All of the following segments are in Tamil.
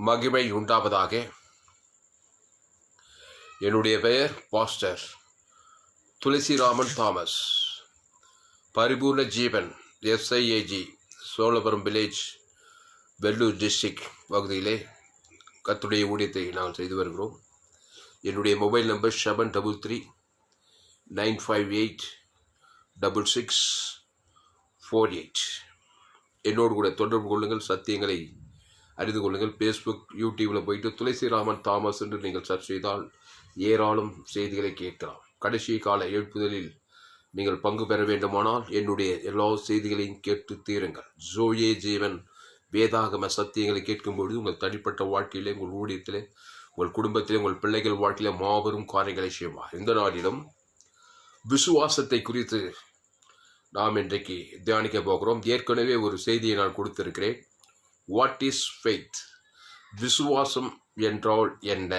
மகிமை உண்டாவதாக. என்னுடைய பெயர் பாஸ்டர் துளசிராமன் தாமஸ். பரிபூர்ண ஜீவன் SIAG Cholapuram village, Vellur district பகுதியிலே கர்த்தருடைய ஊழியத்தை நாங்கள் செய்து வருகிறோம். என்னுடைய மொபைல் நம்பர் 7339586648. என்னோடு கூட தொடர்பு கொள்ளுங்கள், சத்தியங்களை அறிந்து கொள்ளுங்கள். ஃபேஸ்புக், யூடியூப்பில் போயிட்டு துளசிராமன் தாமஸ் என்று நீங்கள் சர்ச் செய்தால் ஏராளம் செய்திகளை கேட்கலாம். கடைசி கால எழுப்புதலில் நீங்கள் பங்கு பெற வேண்டுமானால் என்னுடைய எல்லா செய்திகளையும் கேட்டு தீருங்கள். ஜோயே ஜீவன் வேதாகம சத்தியங்களை கேட்கும்பொழுது உங்கள் தனிப்பட்ட வாழ்க்கையிலே, உங்கள் ஊழியத்திலே, உங்கள் குடும்பத்திலே, உங்கள் பிள்ளைகள் வாழ்க்கையிலே மாபெரும் காரியங்களை செய்வார். இந்த நாளிலும் விசுவாசத்தை குறித்து நாம் இன்றைக்கு தியானிக்க போகிறோம். ஏற்கனவே ஒரு செய்தியை நான் கொடுத்திருக்கிறேன். வாட் இஸ் ஃபெய்த், விசுவாசம் என்றால் என்ன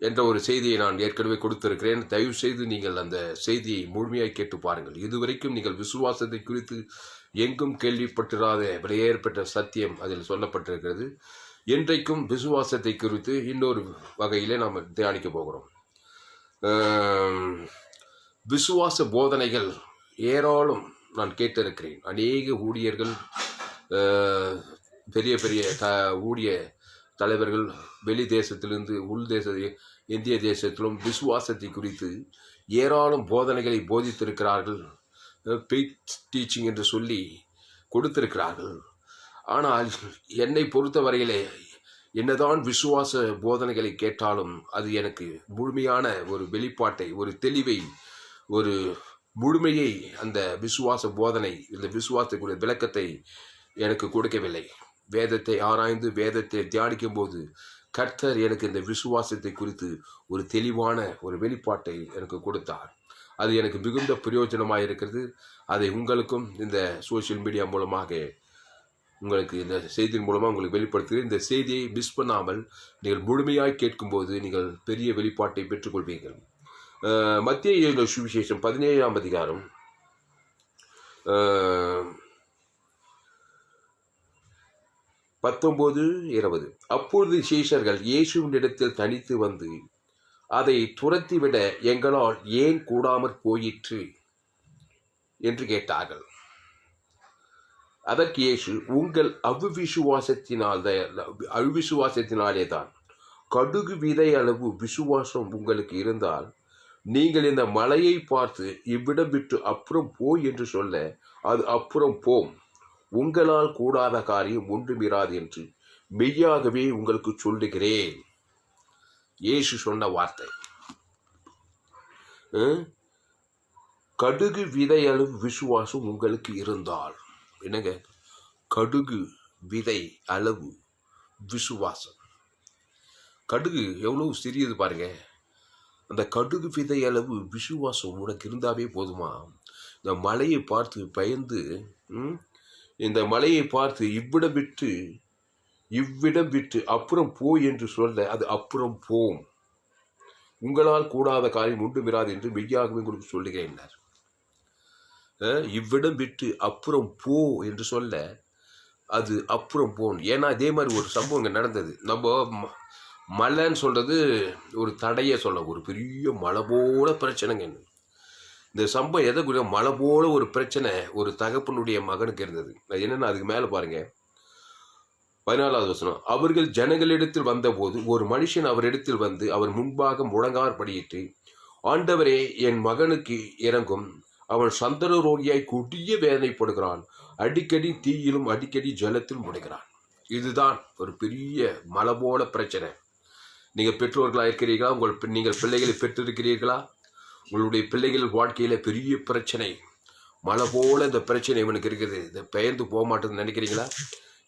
என்ற ஒரு செய்தியை நான் ஏற்கனவே கொடுத்திருக்கிறேன். தயவு செய்து நீங்கள் அந்த செய்தியை முழுமையாக கேட்டு பாருங்கள். இதுவரைக்கும் நீங்கள் விசுவாசத்தை குறித்து எங்கும் கேள்விப்பட்டிராத விலையேற்பட்ட சத்தியம் அதில் சொல்லப்பட்டிருக்கிறது. இன்றைக்கும் விசுவாசத்தை குறித்து இன்னொரு வகையிலே நாம் தியானிக்க போகிறோம். விசுவாச போதனைகள் ஏராளம் நான் கேட்டிருக்கிறேன். அநேக ஊழியர்கள், பெரிய பெரிய ஊழிய தலைவர்கள் வெளி தேசத்திலிருந்து உள் இந்திய தேசத்திலும் விசுவாசத்தை குறித்து ஏராளம் போதனைகளை போதித்திருக்கிறார்கள். ஃபெய்த் டீச்சிங் என்று சொல்லி கொடுத்திருக்கிறார்கள். ஆனால் என்னை பொறுத்தவரையிலே என்னதான் விசுவாச போதனைகளை கேட்டாலும் அது எனக்கு முழுமையான ஒரு வெளிப்பாட்டை, ஒரு தெளிவை, ஒரு முழுமையை அந்த விசுவாச போதனை, இந்த விசுவாசத்துக்குரிய விளக்கத்தை எனக்கு கொடுக்கவில்லை. வேதத்தை ஆராய்ந்து வேதத்தை தியானிக்கும் போது கர்த்தர் எனக்கு இந்த விசுவாசத்தை குறித்து ஒரு தெளிவான ஒரு வெளிப்பாட்டை எனக்கு கொடுத்தார். அது எனக்கு மிகுந்த பிரயோஜனமாக இருக்கிறது. அதை உங்களுக்கும் இந்த சோசியல் மீடியா மூலமாக உங்களுக்கு இந்த செய்தியின் மூலமாக உங்களுக்கு வெளிப்படுத்துகிறேன். இந்த செய்தியை மிஸ் பண்ணாமல் நீங்கள் முழுமையாக கேட்கும்போது நீங்கள் பெரிய வெளிப்பாட்டை பெற்றுக்கொள்வீர்கள். மத்திய சுவிசேஷம் 17ஆம் அதிகாரம் 19-20. அப்பொழுது சீஷர்கள் இயேசுவினிடத்தில் தனித்து வந்து, அதை துரத்திவிட எங்களால் ஏன் கூடாமற் போயிற்று என்று கேட்டார்கள். அதற்கு இயேசு, உங்கள் அவிசுவாசத்தினாலே தான். கடுகு விதை அளவு விசுவாசம் உங்களுக்கு இருந்தால் நீங்கள் இந்த மலையை பார்த்து இவ்விடம் விட்டு அப்புறம் போய் என்று சொல்ல அது அப்புறம் போம். உங்களால் கூடாத காரியம் ஒன்றுமிராது என்று மெய்யாகவே உங்களுக்கு சொல்லுகிறேன். இயேசு சொன்ன வார்த்தை. கடுகு விதை அளவு விசுவாசம் உங்களுக்கு இருந்தால், என்னங்க, கடுகு விதை அளவு விசுவாசம். கடுகு எவ்வளவு சிறியது பாருங்க. அந்த கடுகு விதை அளவு விசுவாசம் உனக்கு இருந்தாவே போதுமா? இந்த மலையை பார்த்து பயந்து, இந்த மலையை பார்த்து இவ்விடம் விட்டு அப்புறம் போய் என்று சொல்ல அது அப்புறம் போம். உங்களால் கூடாத காரியம் ஒன்றுமிராது என்று மெய்யாகவே உங்களுக்கு சொல்லுகிறேன். இவ்விடம் விட்டு அப்புறம் போ என்று சொல்ல அது அப்புறம் போன். ஏன்னா இதே மாதிரி ஒரு சம்பவம் இங்கே நடந்தது. நம்ம மலைன்னு சொல்றது ஒரு தடையை சொல்ல, ஒரு பெரிய மலை போல பிரச்சனைங்க. இந்த சம்பவம் எதற்குரிய மலை போல ஒரு பிரச்சனை ஒரு தகப்பனுடைய மகனுக்கு இருந்தது. என்னன்னா அதுக்கு மேலே பாருங்க, 14வது வசனம். அவர்கள் ஜனங்களிடத்தில் வந்தபோது ஒரு மனுஷன் அவரிடத்தில் வந்து அவர் முன்பாக முழங்காற்படியிட்டு, ஆண்டவரே, என் மகனுக்கு இறங்கும், அவன் சந்தன ரோகியாய் கொடிய வேதனைப்படுகிறான், அடிக்கடி தீயிலும் அடிக்கடி ஜலத்தில் முடைகிறான். இதுதான் ஒரு பெரிய மலை போல பிரச்சனை. நீங்கள் பெற்றோர்களாக இருக்கிறீர்களா? நீங்கள் பிள்ளைகளை பெற்றிருக்கிறீர்களா? உங்களுடைய பிள்ளைகள் வாழ்க்கையில பெரிய பிரச்சனை, மலை போல இந்த பிரச்சனை இவனுக்கு இருக்குது, இதை பெயர்ந்து போக மாட்டேன்னு நினைக்கிறீங்களா?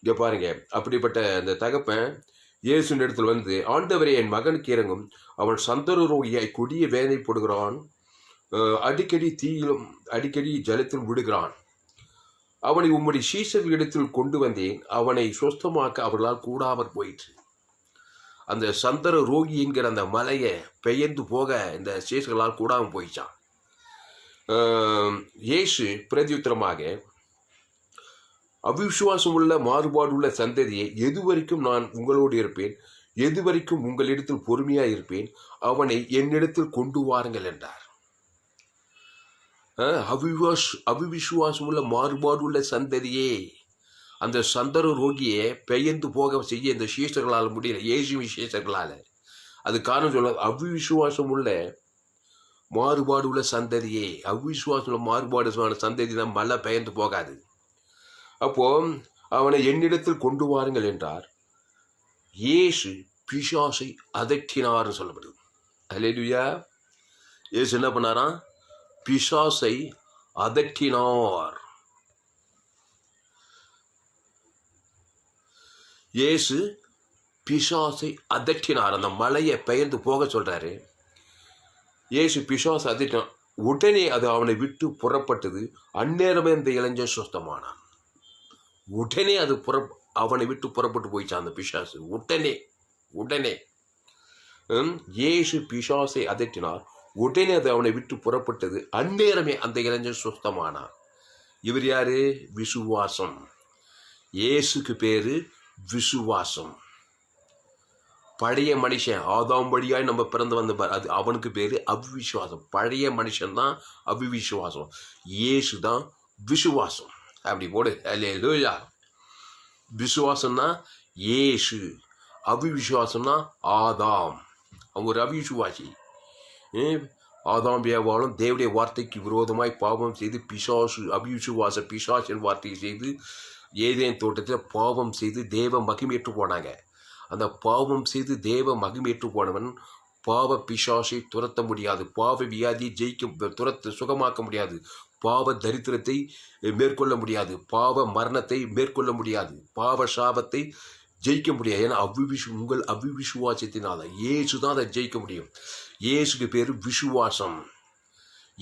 இங்கே பாருங்க, அப்படிப்பட்ட அந்த தகப்பன் இயேசுவின் இடத்துல வந்து, ஆண்டவரே, என் மகனுக்கு இறங்கும், அவன் சந்தன ரோகியாய் கொடிய வேதனைப்படுகிறான், அடிக்கடி தீயிலும் அடிக்கடி ஜலத்தில் விடுகிறான். அவனை உம்முடைய சீஷர்களிடத்தில் கொண்டு வந்தேன், அவனை சொஸ்தமாக்க அவர்களால் கூடாமற் போயிற்று. அந்த சந்தன ரோகி என்கிற அந்த மலையை பெயர்ந்து போக இந்த சீஷர்களால் கூடாமல் போயிச்சான். இயேசு பிரதியுத்தரமாக, அவிசுவாசம் உள்ள மாறுபாடு உள்ள சந்ததியை எதுவரைக்கும் நான் உங்களோடு இருப்பேன், எதுவரைக்கும் உங்களிடத்தில் பொறுமையா இருப்பேன், அவனை என்னிடத்தில் கொண்டு வாருங்கள் என்றார். அவிவிசுவாசம் உள்ள மாறுபாடு உள்ள சந்ததியே, அந்த சந்தர ரோகியை பெயர்ந்து போக செய்ய இந்த சீஷர்களால் முடியல, இயேசுவின் சீஷர்களால. அது காரணம் சொல்ல, அவிவிசுவாசம் உள்ள மாறுபாடு உள்ள சந்ததியே, அவிவிசுவாசம் உள்ள மாறுபாடு சந்ததி தான் மழை பெயர்ந்து போகாது. அப்போ அவனை என்னிடத்தில் கொண்டு வாருங்கள் என்றார். இயேசு பிசாசை அதட்டினார்னு சொல்லப்படுது. அல்லேலூயா. இயேசு என்ன பண்ணாராம்? பிசாசை அதட்டினார். இயேசு பிசாசை அதட்டினார். அந்த மலையை பெயர்ந்து போக சொல்றாரு. இயேசு பிசாசை அதட்டினான். உடனே அது அவனை விட்டு புறப்பட்டது. அந்நேரமே அந்த இளைஞன் சுத்தமானான். உடனே அது அவனை விட்டு புறப்பட்டு போயிச்சான் அந்த பிசாசு. உடனே இயேசு பிசாசை அதட்டினார். உடனே அது அவனை விட்டு புறப்பட்டது. அந்நேரமே அந்த இளைஞன் சுத்தமானான். இவர் யாரு? விசுவாசம். இயேசுக்கு பேரு விசுவாசம். பழைய மனுஷன் ஆதாம் வழியாய் நம்ம பிறந்து வந்த அது அவனுக்கு பேரு அவிவிசுவாசம். பழைய மனுஷன் தான் அவிவிசுவாசம். இயேசு தான் விசுவாசம். அப்படி போடு. அல்லேலூயா. விசுவாசம்னா இயேசு, அவிவிசுவாசம்னா ஆதாம். அவங்க ஒரு அவிசுவாசி. ஆதாம் ஏவாளும் தேவனுடைய வார்த்தைக்கு விரோதமாய் பாவம் செய்து அவிசுவாச பிசாசின் வார்த்தையை செய்து ஏதேன் தோட்டத்தில் பாவம் செய்து தேவ மகிமேற்று போனாங்க. அந்த பாவம் செய்து தேவ மகிமேற்று போனவன் பாவ பிசாசை துரத்த முடியாது, பாவ வியாதியை சுகமாக்க முடியாது, பாவ தரித்திரத்தை மேற்கொள்ள முடியாது, பாவ மரணத்தை மேற்கொள்ள முடியாது, பாவ சாபத்தை ஜெயிக்க முடியாது. ஏன்னா உங்கள் அவிவிசுவாசத்தினால இயேசு தான் அதை ஜெயிக்க முடியும். இயேசுக்கு பேரு விசுவாசம்.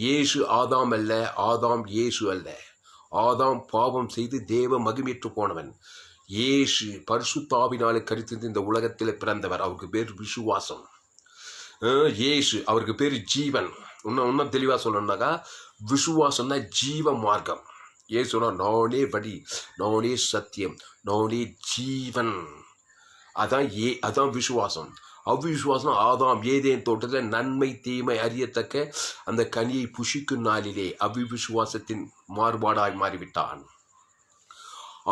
இயேசு ஆதாம் அல்ல, ஆதாம் இயேசு அல்ல. ஆதாம் பாவம் செய்து தேவ மகிமேற்று போனவன். இயேசு பரிசுத்த ஆவியினாலே கருத்து இந்த உலகத்தில் பிறந்தவர். அவருக்கு பேர் விசுவாசம். இயேசு அவருக்கு பேர் ஜீவன். இன்னும் தெளிவா சொல்லணும்னாக்கா விசுவாசம்னா ஜீவ மார்க்கம். இயேசுனா நானே வழி, நானே சத்தியம், நானே ஜீவன். அதான் விசுவாசம். அவ்விசுவாசம் ஆதாம் ஏதேன் தோட்டத்தில் நன்மை தீமை அறியத்தக்க அந்த கனியை புஷிக்கும் நாளிலே அவிவிசுவாசத்தின் மாறுபாடாய் மாறிவிட்டான்.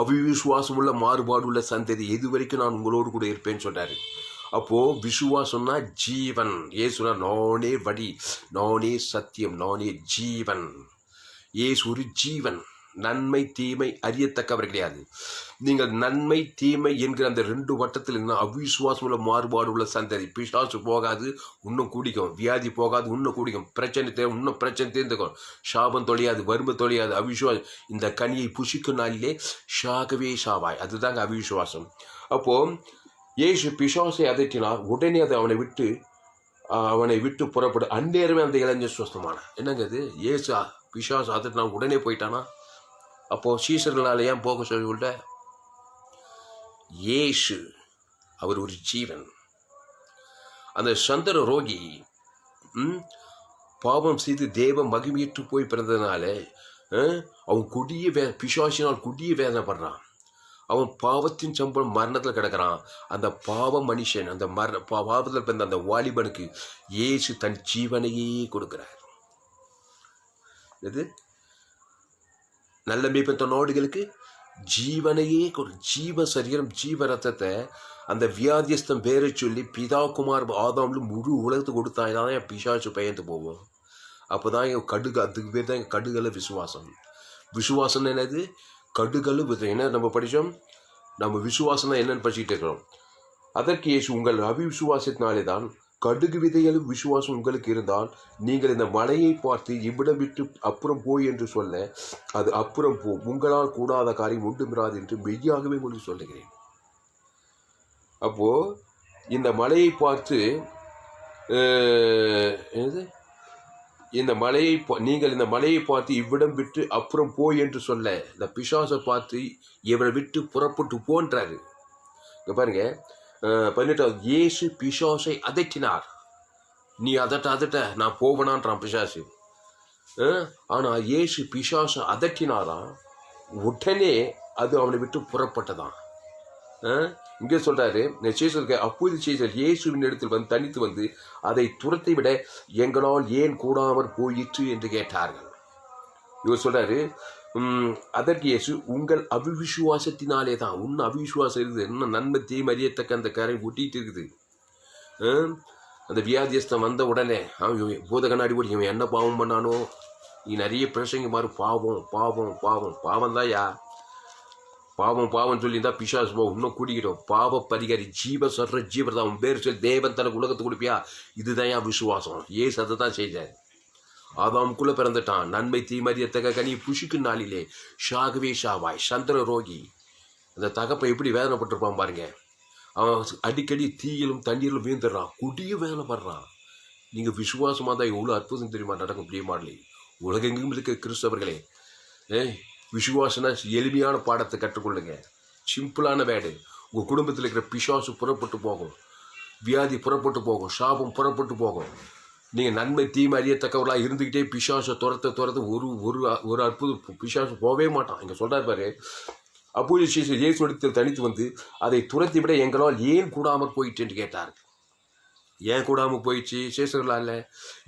அவிவிசுவாசம் உள்ள மாறுபாடு உள்ள சந்ததி எது வரைக்கும் நான் உங்களோடு கூட இருப்பேன்னு சொல்றாரு. அப்போ விசுவாசம்னா ஜீவன். இயேசுனா நானே வழி, நானே சத்தியம், நானே ஜீவன். இயேசு ஒரு ஜீவன். நன்மை தீமை அறியத்தக்கவர் கிடையாது. நீங்கள் நன்மை தீமை என்கிற அந்த 2 வட்டத்தில் இருந்தால் அவிசுவாசம் உள்ள மாறுபாடு உள்ள சந்ததி. பிசாசு போகாது, இன்னும் கூடிக்கும். வியாதி போகாது, இன்னும் கூடிக்கும். பிரச்சனை இன்னும் பிரச்சனை தீர்ந்துக்கும். சாபம் தொழியாது, வறுமை தொழியாது. அவிசுவாசம் இந்த கனியை புசிக்கும் நாளிலே சாகவே சாவாய். அதுதாங்க அவிசுவாசம். அப்போ இயேசு பிசாசை அதட்டினார். உடனே அது அவனை விட்டு புறப்படு. அந்நேரமே அந்த இளைஞர் சுத்தமான. என்னங்க அது? இயேசு பிசாசு அதட்டினா உடனே போயிட்டானா? அப்போ சீசர்களால் ஏன் போக சொல்லிவிட்ட? இயேசு அவர் ஒரு ஜீவன். அந்த சந்தர ரோகி பாவம் செய்து தேவ மகிமையற்று போய் பிறந்ததுனால அவன் பிசாசினால் கொடிய வேதனைப்படுறான். அவன் பாவத்தின் சம்பளம் மரணத்தில் கிடக்கிறான். அந்த பாவ மனுஷன், அந்த பாவத்தில் பிறந்த அந்த வாலிபனுக்கு இயேசு தன் ஜீவனையே கொடுக்கிறார். இது நல்ல மேய்ப்பன் தன் ஆடுகளுக்கு ஜீவனையே ஜீவ சரீரம் ஜீவ ரத்தத்தை அந்த வியாதியஸ்தம் பேரை சொல்லி பிதா குமார் ஆதாம்ல முழு உலகத்துக்கு கொடுத்தாதான் என் பிசாசு பெயர்ந்து போவோம். அப்போதான் என் கடுகு, அதுக்கு பேர் தான் கடுகல விசுவாசம். விசுவாசம் என்னது? கடுகல். என்ன நம்ம படித்தோம்? நம்ம விசுவாசம் தான் என்னன்னு படிச்சுட்டு இருக்கிறோம். அதற்கு இயேசு உங்கள் அவிசுவாசத்தினாலே தான் கடுகு விதைகளும் விசுவாசம் உங்களுக்கு இருந்தால் நீங்கள் இந்த மலையை பார்த்து இவ்விடம் விட்டு அப்புறம் போய் என்று சொல்ல அது அப்புறம் போ, உங்களால் கூடாத காரியம் ஒன்றுமிராது என்று மெய்யாகவே உங்களுக்கு சொல்லுகிறேன். அப்போ இந்த மலையை பார்த்து நீங்கள் இந்த மலையை பார்த்து இவ்விடம் விட்டு அப்புறம் போய் என்று சொல்ல இந்த பிசாசை பார்த்து இவரை விட்டு புறப்பட்டு போன்றாரு. இங்க பாருங்க 18வது, இயேசு பிசாசை அதட்டினார். நீ அதட்ட நான் போவனான்றான் பிசாசு. ஆனா இயேசு பிசாசை அதட்டினாராம். உடனே அது அவனை விட்டு புறப்பட்டதான். இங்கே சொல்றாரு, அப்போது சீசர் இயேசுவின் இடத்தில் வந்து தனித்து வந்து அதை துரத்தி விட எங்களால் ஏன் கூடாமற் போயிற்று என்று கேட்டார்கள். இவர் சொல்றாரு, அதற்கு இயேசு, உங்கள் அவிசுவாசத்தினாலே தான். இன்னும் அவிசுவாசம் இருக்குது, இன்னும் நன்மை தீமை அறியத்தக்க அந்த கரை ஒட்டிட்டு இருக்குது. அந்த வியாதியஸ்தம் வந்த உடனே அவன் பூத கண்ணாடி போடி இவன் என்ன பாவம் பண்ணானோ, நீ நிறைய பிரசங்க மாதிரி பாவம் பாவம் பாவம் பாவம் தான் யா பாவம் பாவம் சொல்லியிருந்தா பிசாசு போ இன்னும் கூட்டிக்கிட்டோம். பாவ பரிகாரி ஜீவ சொல்ற ஜீவர் தான். உன் பேர் சொல்லி தேவன் தனக்கு உலகத்தை கொடுப்பியா? இதுதான் என் விசுவாசம். ஏசு அதை தான் செய்தார். ஆதாமுக்குள்ள பிறந்துட்டான். நன்மை தீமறியத்தக்க கனி புஷிக்கு நாளிலே ஷாகவே ஷாவாய் சந்திர ரோகி. அந்த தகப்பை எப்படி வேதனைப்பட்டிருப்பான் பாருங்க. அவன் அடிக்கடி தீயிலும் தண்ணீரிலும் வீழ்ந்துடுறான், குடியும் வேதனைப்படுறான். நீங்கள் விசுவாசமாக தான் எவ்வளோ அற்புதம் தெரியுமா நடக்கும் பிரியமாடலே. உலகெங்கும் இருக்க கிறிஸ்தவர்களே, விசுவாசனா எளிமையான பாடத்தை கற்றுக்கொள்ளுங்க. சிம்பிளான வேடு. உங்கள் குடும்பத்தில் இருக்கிற பிசாசு புறப்பட்டு போகும், வியாதி புறப்பட்டு போகும், சாபம் புறப்பட்டு போகும். நீங்கள் நன்மை தீமை அறியத்தக்கவர்களாக இருந்துக்கிட்டே பிசாசை துரத்த ஒரு அற்புதம் பிசாசு போகவே மாட்டான். இங்கே சொல்கிறார் பாரு, அப்போது இயேசு இடத்தில் தனித்து வந்து அதை துரத்தி விட எங்களால் ஏன் கூடாமல் போயிட்டு என்று கேட்டார். ஏன் கூடாமல் போயிடுச்சு? சேஷர்களால்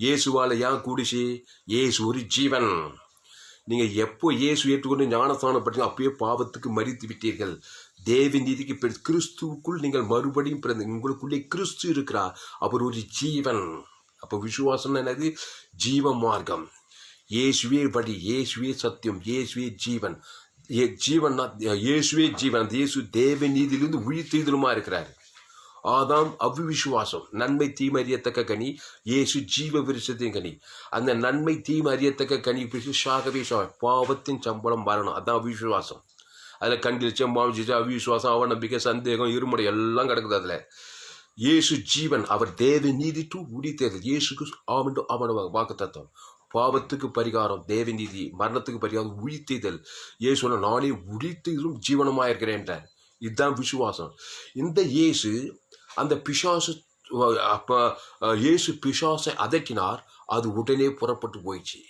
இயேசுவால் ஏன் கூடிச்சு? இயேசு ஒரு ஜீவன். நீங்கள் எப்போ இயேசு ஏற்றுக்கொண்டு ஞானஸ்தானம் பற்றி அப்பயே பாவத்துக்கு மரித்து விட்டீர்கள். தேவ நீதிக்கு கிறிஸ்துவுக்குள் நீங்கள் மறுபடியும் பிறந்த உங்களுக்குள்ளே கிறிஸ்து இருக்கிறார். அவர் ஒரு ஜீவன். அப்போ விசுவாசம் என்னது? ஜீவ மார்க்கம். இயேசுவே வழி, இயேசுவே சத்தியம், இயேசுவே ஜீவன். ஜீவன்னா இயேசுவே ஜீவன். இயேசு தேவ நீதியிலிருந்து உயிர்த்தெழுதலுமா இருக்கிறார். ஆதாம் அவிசுவாசம், நன்மை தீமை அறியத்தக்க கனி. இயேசு ஜீவ விருட்சத்தின் கனி. அந்த நன்மை தீமை அறியத்தக்க கனி ஷாகவே பாவத்தின் சம்பளம் வரணும். அதான் அவிசுவாசம். அதில் கண்டிச்சம் மாவிச்சு அவிசுவாசம், அவநம்பிக்கை, சந்தேகம், இருமுறை எல்லாம் கிடக்குது. அதில் இயேசு ஜீவன். அவர் தேவ நீதி டு உடித்தது. இயேசுக்கு ஆவண்டு அவன வாக்கு தத்துவம். பாவத்துக்கு பரிகாரம் தேவ நீதி, மரணத்துக்கு பரிகாரம் உயிர்த்தெழுதல். இயேசு நானே உயிர்த்தெழுதலும் ஜீவனமாக இருக்கிறேன் என்றார். இதுதான் விசுவாசம். இந்த இயேசு அந்த பிசாசு, அப்போ இயேசு பிசாசை அதட்டினார், அது உடனே புறப்பட்டு போயிடுச்சு.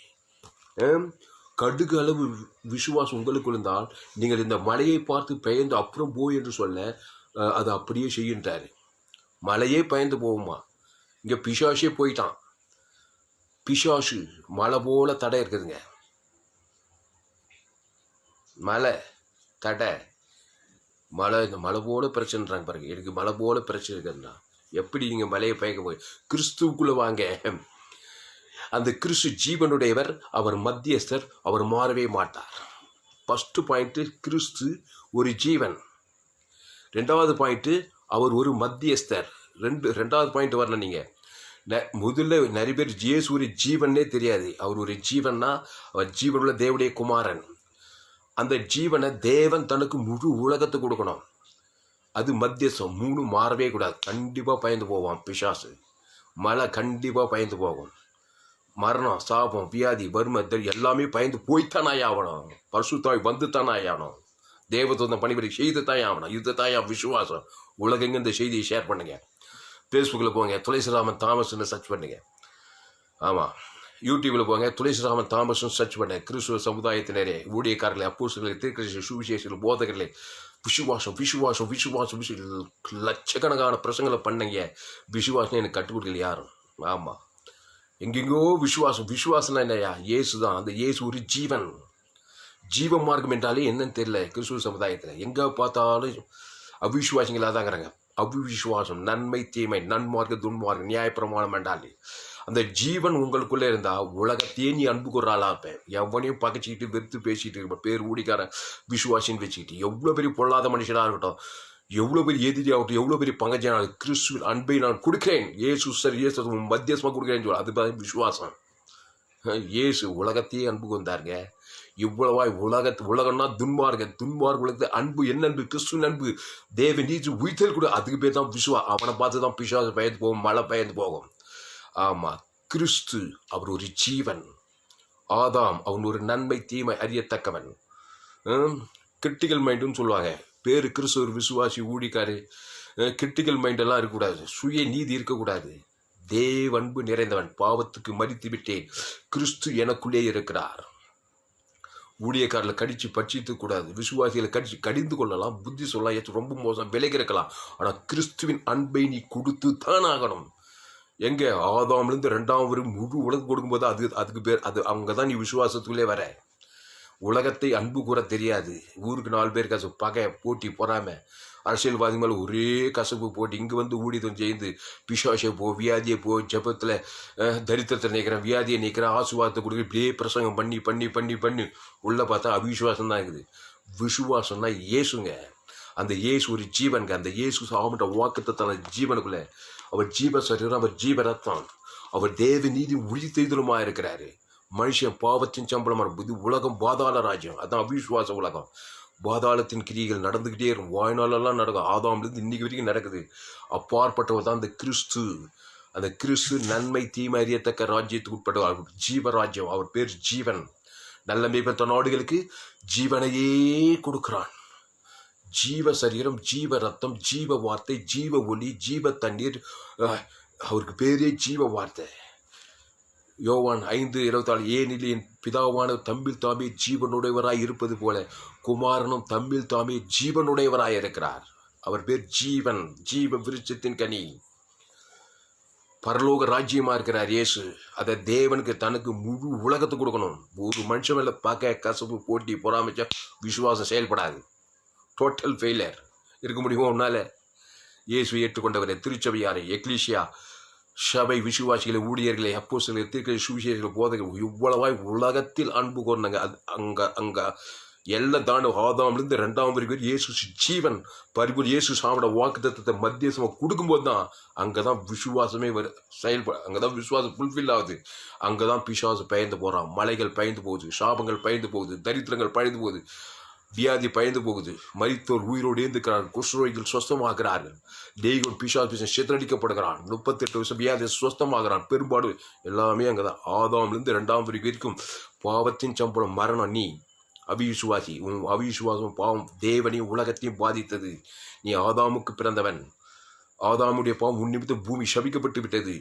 கடுகு அளவு விசுவாசம் உங்களுக்கு இருந்தால் நீங்கள் இந்த மலையை பார்த்து பெயர்ந்து அப்புறம் போய் என்று சொல்ல அது அப்படியே செய்கின்றாரு. மலையே பயந்து போகுமா? இங்கே பிசாசே போயிட்டான். பிசாசு மலை போல தடை இருக்குதுங்க. மலை தடை, மழை, இந்த மலை போல பிரச்சனைன்றாங்க பாருங்க. எனக்கு மலை போல பிரச்சனை இருக்குதுன்னா எப்படி நீங்கள் மலையை பயக்க போய் கிறிஸ்துவுக்குள்ளே வாங்க. அந்த கிறிஸ்து ஜீவனுடையவர், அவர் மத்தியஸ்தர், அவர் மாறவே மாட்டார். ஃபஸ்ட்டு பாயிண்ட்டு, கிறிஸ்து ஒரு ஜீவன். ரெண்டாவது பாயிண்ட்டு, அவர் ஒரு மத்தியஸ்தர். ரெண்டாவது பாயிண்ட் வரணும். நீங்கள் முதல்ல நிறைய பேர் இயேசு ஒரு ஜீவனே தெரியாது. அவர் ஒரு ஜீவன்னா அவர் ஜீவனுள்ள தேவனுடைய குமாரன். அந்த ஜீவனை தேவன் தனக்கு முழு உலகத்தை கொடுக்கணும். அது மத்தியஸ்தம். மூணு மாறவே கூடாது. கண்டிப்பாக பயந்து போவான் பிசாசு. மழை கண்டிப்பாக பயந்து போகும். மரணம், சாபம், வியாதி, வறுமை எல்லாமே பயந்து போய்த்தானாய் ஆகணும். பரிசுத்தாய் வந்து தானாய் ஆகணும். தேவதூதன் பணிபுரி செய்து தாய் ஆகணும். இது தாயா விசுவாசம். உலகெங்க இந்த செய்தியை ஷேர் பண்ணுங்க. ஃபேஸ்புக்கில் போங்க, துளசிராமன் தாமஸ்ன்னு சர்ச் பண்ணுங்க. ஆமாம், யூடியூப்பில் போங்க, துளசிராமன் தாமஸ்ன்னு சர்ச் பண்ணுங்க. கிறிஸ்துவ சமுதாயத்தினரே, ஊழியக்காரர்களே, அப்போஸ்தலர்களே, தீர்க்கதரிசிகளே, சுவிசேஷகர்களே, போதகர்களே, விசுவாசம் விசுவாசம் விசுவாசம் லட்சக்கணக்கான பிரசங்களை பண்ணீங்க. விசுவாசம் எனக்கு கற்றுக் கொடுக்கல யாரும். ஆமாம், எங்கெங்கோ விசுவாசம். விசுவாசம்னா என்னையா? இயேசு தான். அந்த இயேசு ஒரு ஜீவன். ஜீவ மார்க்கம் என்றாலே என்னன்னு தெரியல கிறிஸ்துவ சமுதாயத்தில். எங்கே பார்த்தாலும் அவிசுவாசிகளாக தாங்கிறாங்க. அவிசுவாசம், நன்மை தீமை, நன்மார்க்க துன்மார்க்கம், நியாயப்பிரமாணம் என்றாலே அந்த ஜீவன் உங்களுக்குள்ளே இருந்தால் உலகத்தையே நீ அன்பு கூறாளா இருப்பேன். எவனையும் பகைச்சிக்கிட்டு வெறுத்து பேசிக்கிட்டு இருப்பேன். பேர் ஊடிக்கார விசுவாசின்னு வச்சுக்கிட்டு எவ்வளோ பெரிய பொல்லாத மனுஷனாக இருக்கட்டும், எவ்வளோ பெரிய எதிரியாகட்டும், எவ்வளோ பெரிய பங்கஜனாக, கிறிஸ்துவின் அன்பை நான் கொடுக்கிறேன், இயேசு சார் இயேசு மத்தியஸ்மாக கொடுக்குறேன்னு சொல்லி அது விசுவாசம். இயேசு உலகத்தையே அன்பு கொண்டாருங்க. இவ்வளவாய் உலகம்னா துன்மார்க்க உலகத்தை அன்பு. என்ன அன்பு? கிறிஸ்துவின் அன்பு. தேவ நீதி உயிர்த்தல் கூட. அதுக்கு பேர் தான் விசுவா. அவனை பார்த்து தான் பிசாசு பயந்து போகும், மழை பயந்து போகும். ஆமாம், கிறிஸ்து அவர் ஒரு ஜீவன். ஆதாம் அவன் ஒரு நன்மை தீமை அறியத்தக்கவன். கிரிட்டிக்கல் மைண்டுன்னு சொல்லுவாங்க. பேர் கிறிஸ்து ஒரு விசுவாசி ஊழிக்காரு. கிரிட்டிக்கல் மைண்டெல்லாம் இருக்கக்கூடாது. சுய நீதி இருக்கக்கூடாது. தேவ அன்பு நிறைந்தவன். பாவத்துக்கு மரித்து விட்டேன், கிறிஸ்து எனக்குள்ளே இருக்கிறார். ஊழியக்காரில் கடித்து பட்சித்து கூடாது. விசுவாசிகளை கடிந்து கொள்ளலாம், புத்தி சொல்லலாம், ஏற்று ரொம்ப மோசம் விலைக்கு இருக்கலாம். ஆனால் கிறிஸ்துவின் அன்பை நீ கொடுத்து தான் ஆகணும். எங்கே ஆதாம்லேருந்து 2ஆம் வரைக்கும் முழு உலகம் கொடுக்கும்போது அதுக்கு பேர் அது அங்கே தான் நீ விசுவாசத்துக்குள்ளே வர. உலகத்தை அன்பு கூற தெரியாது. ஊருக்கு 4 பேர் கசப்பு, பகை, போட்டி, பொறாமை, அரசியல்வாதி மேலே ஒரே கசப்பு போட்டு இங்கே வந்து ஊழியம் செய்து பிசாசை போ, வியாதியை போ, ஜபத்தில் தரித்திரத்தை நீக்கிறேன், வியாதியை நீக்கிறேன், ஆசுவாதத்தை கொடுக்குற, இப்படியே பிரசங்கம் பண்ணி பண்ணி பண்ணி பண்ணி உள்ளே பார்த்தா அவிசுவாசம் தான் இருக்குது. விசுவாசம்னா இயேசுங்க. அந்த இயேசு ஒரு ஜீவனுங்க. அந்த இயேசு சாமிட்ட வாக்குத்தத்தன ஜீவனுக்குள்ளே அவர் ஜீவ சரீரம், அவர் ஜீவ ரத்தம், அவர் தேவ நீதி உழித்தெய்தலுமா இருக்கிறாரு. மனுஷன் பாவத்தின் சம்பளம் புது உலகம் பாதாள ராஜ்யம். அதான் அவிசுவாச உலகம். பாதாளத்தின் கிரிகள் நடந்துக்கிட்டே இருக்கும். வாழ்நாளெல்லாம் நடக்கும். ஆதாம்லேருந்து இன்னைக்கு வரைக்கும் நடக்குது. அப்பாற்பட்டவர் தான் அந்த கிறிஸ்து. அந்த கிறிஸ்து நன்மை தீமை அறியத்தக்க ராஜ்யத்துக்கு உட்பட்டவர். ஜீவராஜ்யம். அவர் பேர் ஜீவன். நல்ல மேய்ப்பன் நாடுகளுக்கு ஜீவனையே கொடுக்கிறான். ஜீவ சரீரம், ஜீவ ரத்தம், ஜீவ வார்த்தை, ஜீவ ஒளி, ஜீவ தண்ணீர். அவருக்கு பேரே ஜீவ வார்த்தை. யோவான் 5:24 ஏனில் என் பிதாவான தம்மில் தாமே ஜீவனுடையவராய் இருப்பது போல குமாரனும் தம்மில் தாமே ஜீவனுடையவராய் இருக்கிறார். அவர் பேர் ஜீவன், ஜீவ விருட்சத்தின் கனி. பரலோக ராஜ்யமா இருக்கிறார் இயேசு. அதை தேவனுக்கு தனக்கு முழு உலகத்தை கொடுக்கணும். ஒரு மனுஷன் மேல பகை, கசப்பு, போட்டி, பொறாமைச்சா விசுவாசம் செயல்படாது. Total failure. இருக்க முடியுமோ உன்னால? இயேசு ஏற்றுக்கொண்டவரை, திருச்சபையாரை, எக்லீசியா சபை விசுவாசிகளை, ஊழியர்களை, அப்போஸ்தலர்களை, தீர்க்கதரிசிகளை, சுவிசேஷர்கள், போதகர்கள் இவ்வளவாய் உலகத்தில் அன்பு கூர்ந்தாங்க. அங்கே எல்லாம் தாண்டி ஆதாம்லேருந்து 2ஆம் வரைக்கும் இயேசு ஜீவன் பரிபூர் இயேசு சாமிட வாக்குத்தத்தத்தை மத்தியசமாக கொடுக்கும்போது தான் அங்கே தான் விசுவாசமே அங்கே தான் விசுவாசம் ஃபுல்ஃபில் ஆகுது. அங்கே தான் பிசாசு பயந்து போகிறான். மலைகள் பயந்து போகுது, சாபங்கள் பயந்து போகுது, தரித்திரங்கள் பயந்து போகுது, வியாதி பயந்து போகுது, மரித்தோர் உயிரோடு ஏந்துக்கிறார்கள், குஷ்ரோகிகள் சுஸ்தமாகிறார்கள், தெய்வம் பிசாசு சித்தனடிக்கப்படுகிறான், 38 வருஷம் வியாதி சுஸ்தமாகிறான். பெரும்பாடு எல்லாமே அங்கே தான். ஆதாம்லேருந்து 2ஆம் வரைக்கும் பாவத்தின் சம்பளம் மரணம். நீ அவிசுவாசி. உன் அவிசுவாசம் பாவம் தேவனையும் உலகத்தையும் பாதித்தது. நீ ஆதாமுக்கு பிறந்தவன். ஆதாமுடைய பாவம் உன் நிமித்தம் பூமி சபிக்கப்பட்டு விட்டது.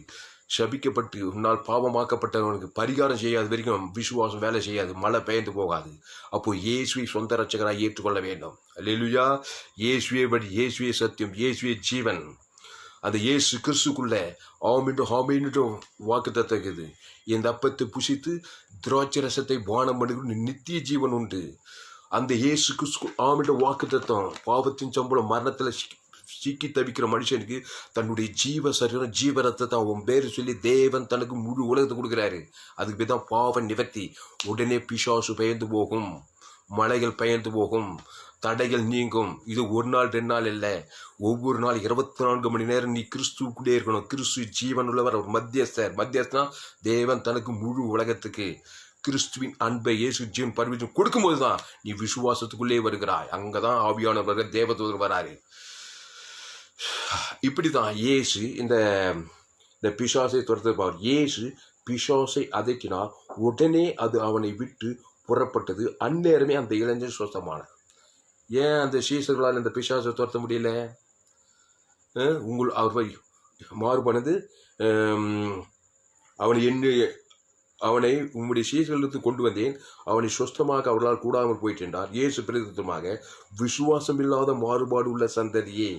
சபிக்கப்பட்டு உன்னால் பாவமாக்கப்பட்டவனுக்கு பரிகாரம் செய்யாத வரைக்கும் விசுவாசம் வேலை செய்யாது. மழை பெயர்ந்து போகாது. அப்போ இயேசுவை சொந்த ரட்சகராக ஏற்றுக்கொள்ள வேண்டும். அல்லேலூயா. இயேசுவே வழி, இயேசுவே சத்தியம், இயேசுவே ஜீவன். அந்த இயேசு கிறிஸ்துக்குள்ள ஆமீன்ட்டும் வாக்கு தத்தக்குது. இந்த அப்பத்தை புசித்து திராட்சை ரசத்தை பானம் பண்ணுகிற நித்திய ஜீவன் உண்டு. அந்த இயேசு கிறிஸ்து ஆமீன்ற வாக்கு தத்தம் பாவத்தின் சம்பளம் மரணத்தில் சிக்கி தவிக்கிற மனுஷனுக்கு தன்னுடைய ஜீவ சரீரம், ஜீவ ரத்தத்தை அவன் பேர் சொல்லி தேவன் தனக்கு முழு உலகத்தை கொடுக்குறாரு. அதுக்கு பேர் தான் பாவ நிவர்த்தி. உடனே பிசாசு பெயர்ந்து போகும், மலைகள் பெயர்ந்து போகும், தடைகள் நீங்கும். இது ஒரு நாள் 2 நாள் இல்லை. ஒவ்வொரு நாள் 24 மணி நேரம் நீ கிறிஸ்துக்குள்ளே இருக்கணும். கிறிஸ்து ஜீவன் உள்ளவர். அவர் மத்தியஸ்தனா தேவன் தனக்கு முழு உலகத்துக்கு கிறிஸ்துவின் அன்பை இயேசு ஜீவன் பரிவர்த்தனை கொடுக்கும்போது தான் நீ விசுவாசத்துக்குள்ளே வருகிறாய். அங்கதான் ஆவியானவர்கள் தேவதூதர் வராரு. இப்படிதான் இயேசு இந்த பிசாசை துரத்துப்பார். இயேசு பிசாசை அதட்டினார். உடனே அது அவனை விட்டு புறப்பட்டது. அந்நேரமே அந்த இளைஞன் சுத்தமான. ஏன் அந்த சீசர்களால் இந்த பிசாசை துரத்த முடியல? அவர் மாறுபனது அவனை உம்முடைய சீசர்களுக்கு கொண்டு வந்தேன், அவனை சொஸ்தமாக அவர்களால் கூடாமல் போயிட்டார். இயேசு பிரதித்தமாக, விசுவாசம் இல்லாத மாறுபாடு உள்ள சந்ததியே,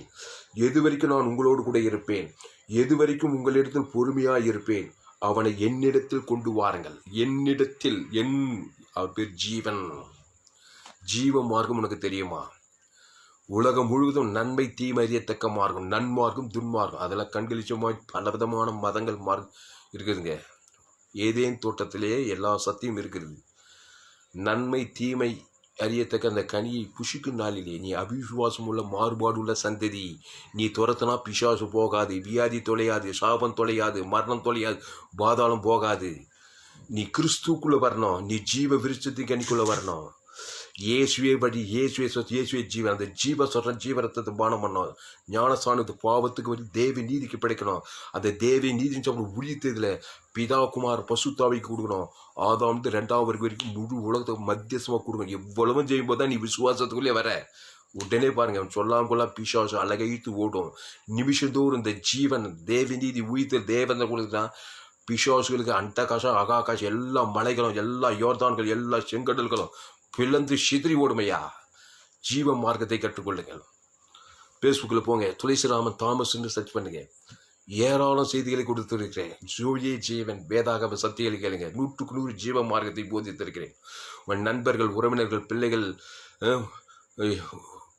எது வரைக்கும் நான் உங்களோடு கூட இருப்பேன், எது வரைக்கும் உங்களிடத்தில் பொறுமையாக இருப்பேன், அவனை என்னிடத்தில் கொண்டு வாருங்கள். என்னிடத்தில் அவர் பேர் ஜீவன். ஜீவ மார்க்கம் உனக்கு தெரியுமா? உலகம் முழுவதும் நன்மை தீமை அறியத்தக்க மார்க்கம், நன்மார்க்கம் துன்மார்க்கம், அதெல்லாம் கண்களிச்சமாய் பல விதமான மதங்கள் இருக்குதுங்க. ஏதேன் தோட்டத்திலேயே எல்லா சத்தியம் இருக்கிறது. நன்மை தீமை அறியத்தக்க அந்த கனியை புஷிக்கும் நாளிலே நீ அவிசுவாசம் உள்ள மாறுபாடு உள்ள சந்ததி. நீ துரத்தினா பிசாசு போகாது, வியாதி தொலையாது, சாபம் தொலையாது, மரணம் தொலையாது, பாதாளம் போகாது. நீ கிறிஸ்துக்குள்ள வரணும். நீ ஜீவ விருட்சத்தின் கனிக்குள்ள வரணும். இயேசுவே வழி, இயேசுவே சொத்து, இயேசுவே ஜீவன். அந்த ஜீவ சொல்ற ஜீவ ரத்தத்தை பானம் பண்ணணும். ஞானஸ்தானத்து பாவத்துக்கு வரி தேவ நீதிக்கு கிடைக்கணும். அந்த தேவ நீதின்னு சொல்ல உழித்ததுல பிதா குமார் பசுத்தாவைக்கு கொடுக்கணும். ஆதாம் 2ஆம் வரைக்கும் முழு உலகத்துக்கு மத்தியசமா கொடுக்கணும். எவ்வளவும் செய்யும் போது தான் நீ விசுவாசத்துக்குள்ளே வர. உடனே பாருங்க, அவன் சொல்லாம கொள்ள பிசாசு அழகைத்து ஓடும். நிமிஷந்தோறும் இந்த ஜீவன் தேவ நீதி உயிர்த்த தேவன் கொடுத்துட்டான். பிசாசுகளுக்கு அண்டகாசம் அகாகாசம் எல்லா மலைகளும், எல்லா யோர்தான்கள், எல்லா செங்கடல்களும் பிளந்து சிதறி ஓடுமையா. ஜீவ மார்க்கத்தை கற்றுக்கொள்ளுங்கள். ஃபேஸ்புக்கில் போங்க, துளசிராமன் தாமஸ்ன்னு சர்ச் பண்ணுங்க. ஏராளம் செய்திகளை கொடுத்திருக்கிறேன். ஜோயே ஜீவன் வேதாகம சத்தியங்களை கேளுங்க. 100க்கு 100 ஜீவ மார்க்கத்தை போதித்திருக்கிறேன். உன் நண்பர்கள், உறவினர்கள், பிள்ளைகள்,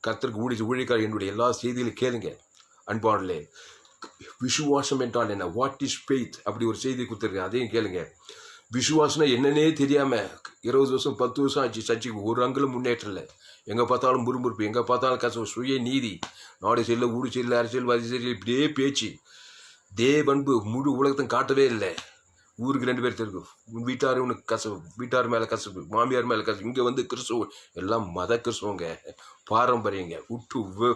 கர்த்தருக்கு ஊழியக்காரர் என்னுடைய எல்லா செய்திகளையும் கேளுங்க. அன்பாளே, விசுவாசம் என்றால் என்ன, வாட் இஸ் ஃபெய்த், அப்படி ஒரு செய்தி கொடுத்துருக்கேன், அதையும் கேளுங்க. விசுவாசம்னா என்னன்னே தெரியாம 20 வருஷம் 10 வருஷம் ஆச்சு, சர்ச்சைக்கு ஒரு அங்குலம் முன்னேற்றம் இல்லை. எங்கே பார்த்தாலும் முறுமுறுப்பு, எங்கே பார்த்தாலும் கசவு, சுய நீதி, நாடு சரியில்லை, ஊடு சரியில்லை, அரசியல்வாதி சரியில்லை, இப்படியே பேச்சு. தேவன்பு முழு உலகத்தையும் காட்டவே இல்லை. ஊருக்கு 2 பேர் தெரியும், வீட்டார் உனக்கு கசவு, வீட்டார் மேலே கசவு, மாமியார் மேலே கசவு. இங்கே வந்து கிறிஸ்துவ எல்லாம் மத கிறிஸ்துவங்க, பாரம்பரியங்க, விட்டு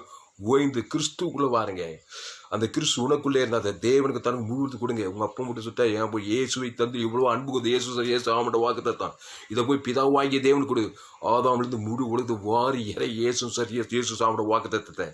ஓய்ந்து கிறிஸ்துக்குள்ளே வாருங்க. அந்த கிறிஸ்து உனக்குள்ளே இருந்தால் அந்த தேவனுக்கு தனக்கு முழுவது கொடுங்க. உங்கள் அப்பா மட்டும் சுட்டா ஏன் போய் இயேசுவை தந்து இவ்வளோ அன்பு கொடுத்து இயேசு ஆமட்ட வாக்கு தான் இதை போய் பிதாவாகிய தேவனுக்கு கொடு. ஆதாமிலிருந்து முழு உலகத்து வாரி இறை இயேசு சாமட வாக்கு தத்தத்தை.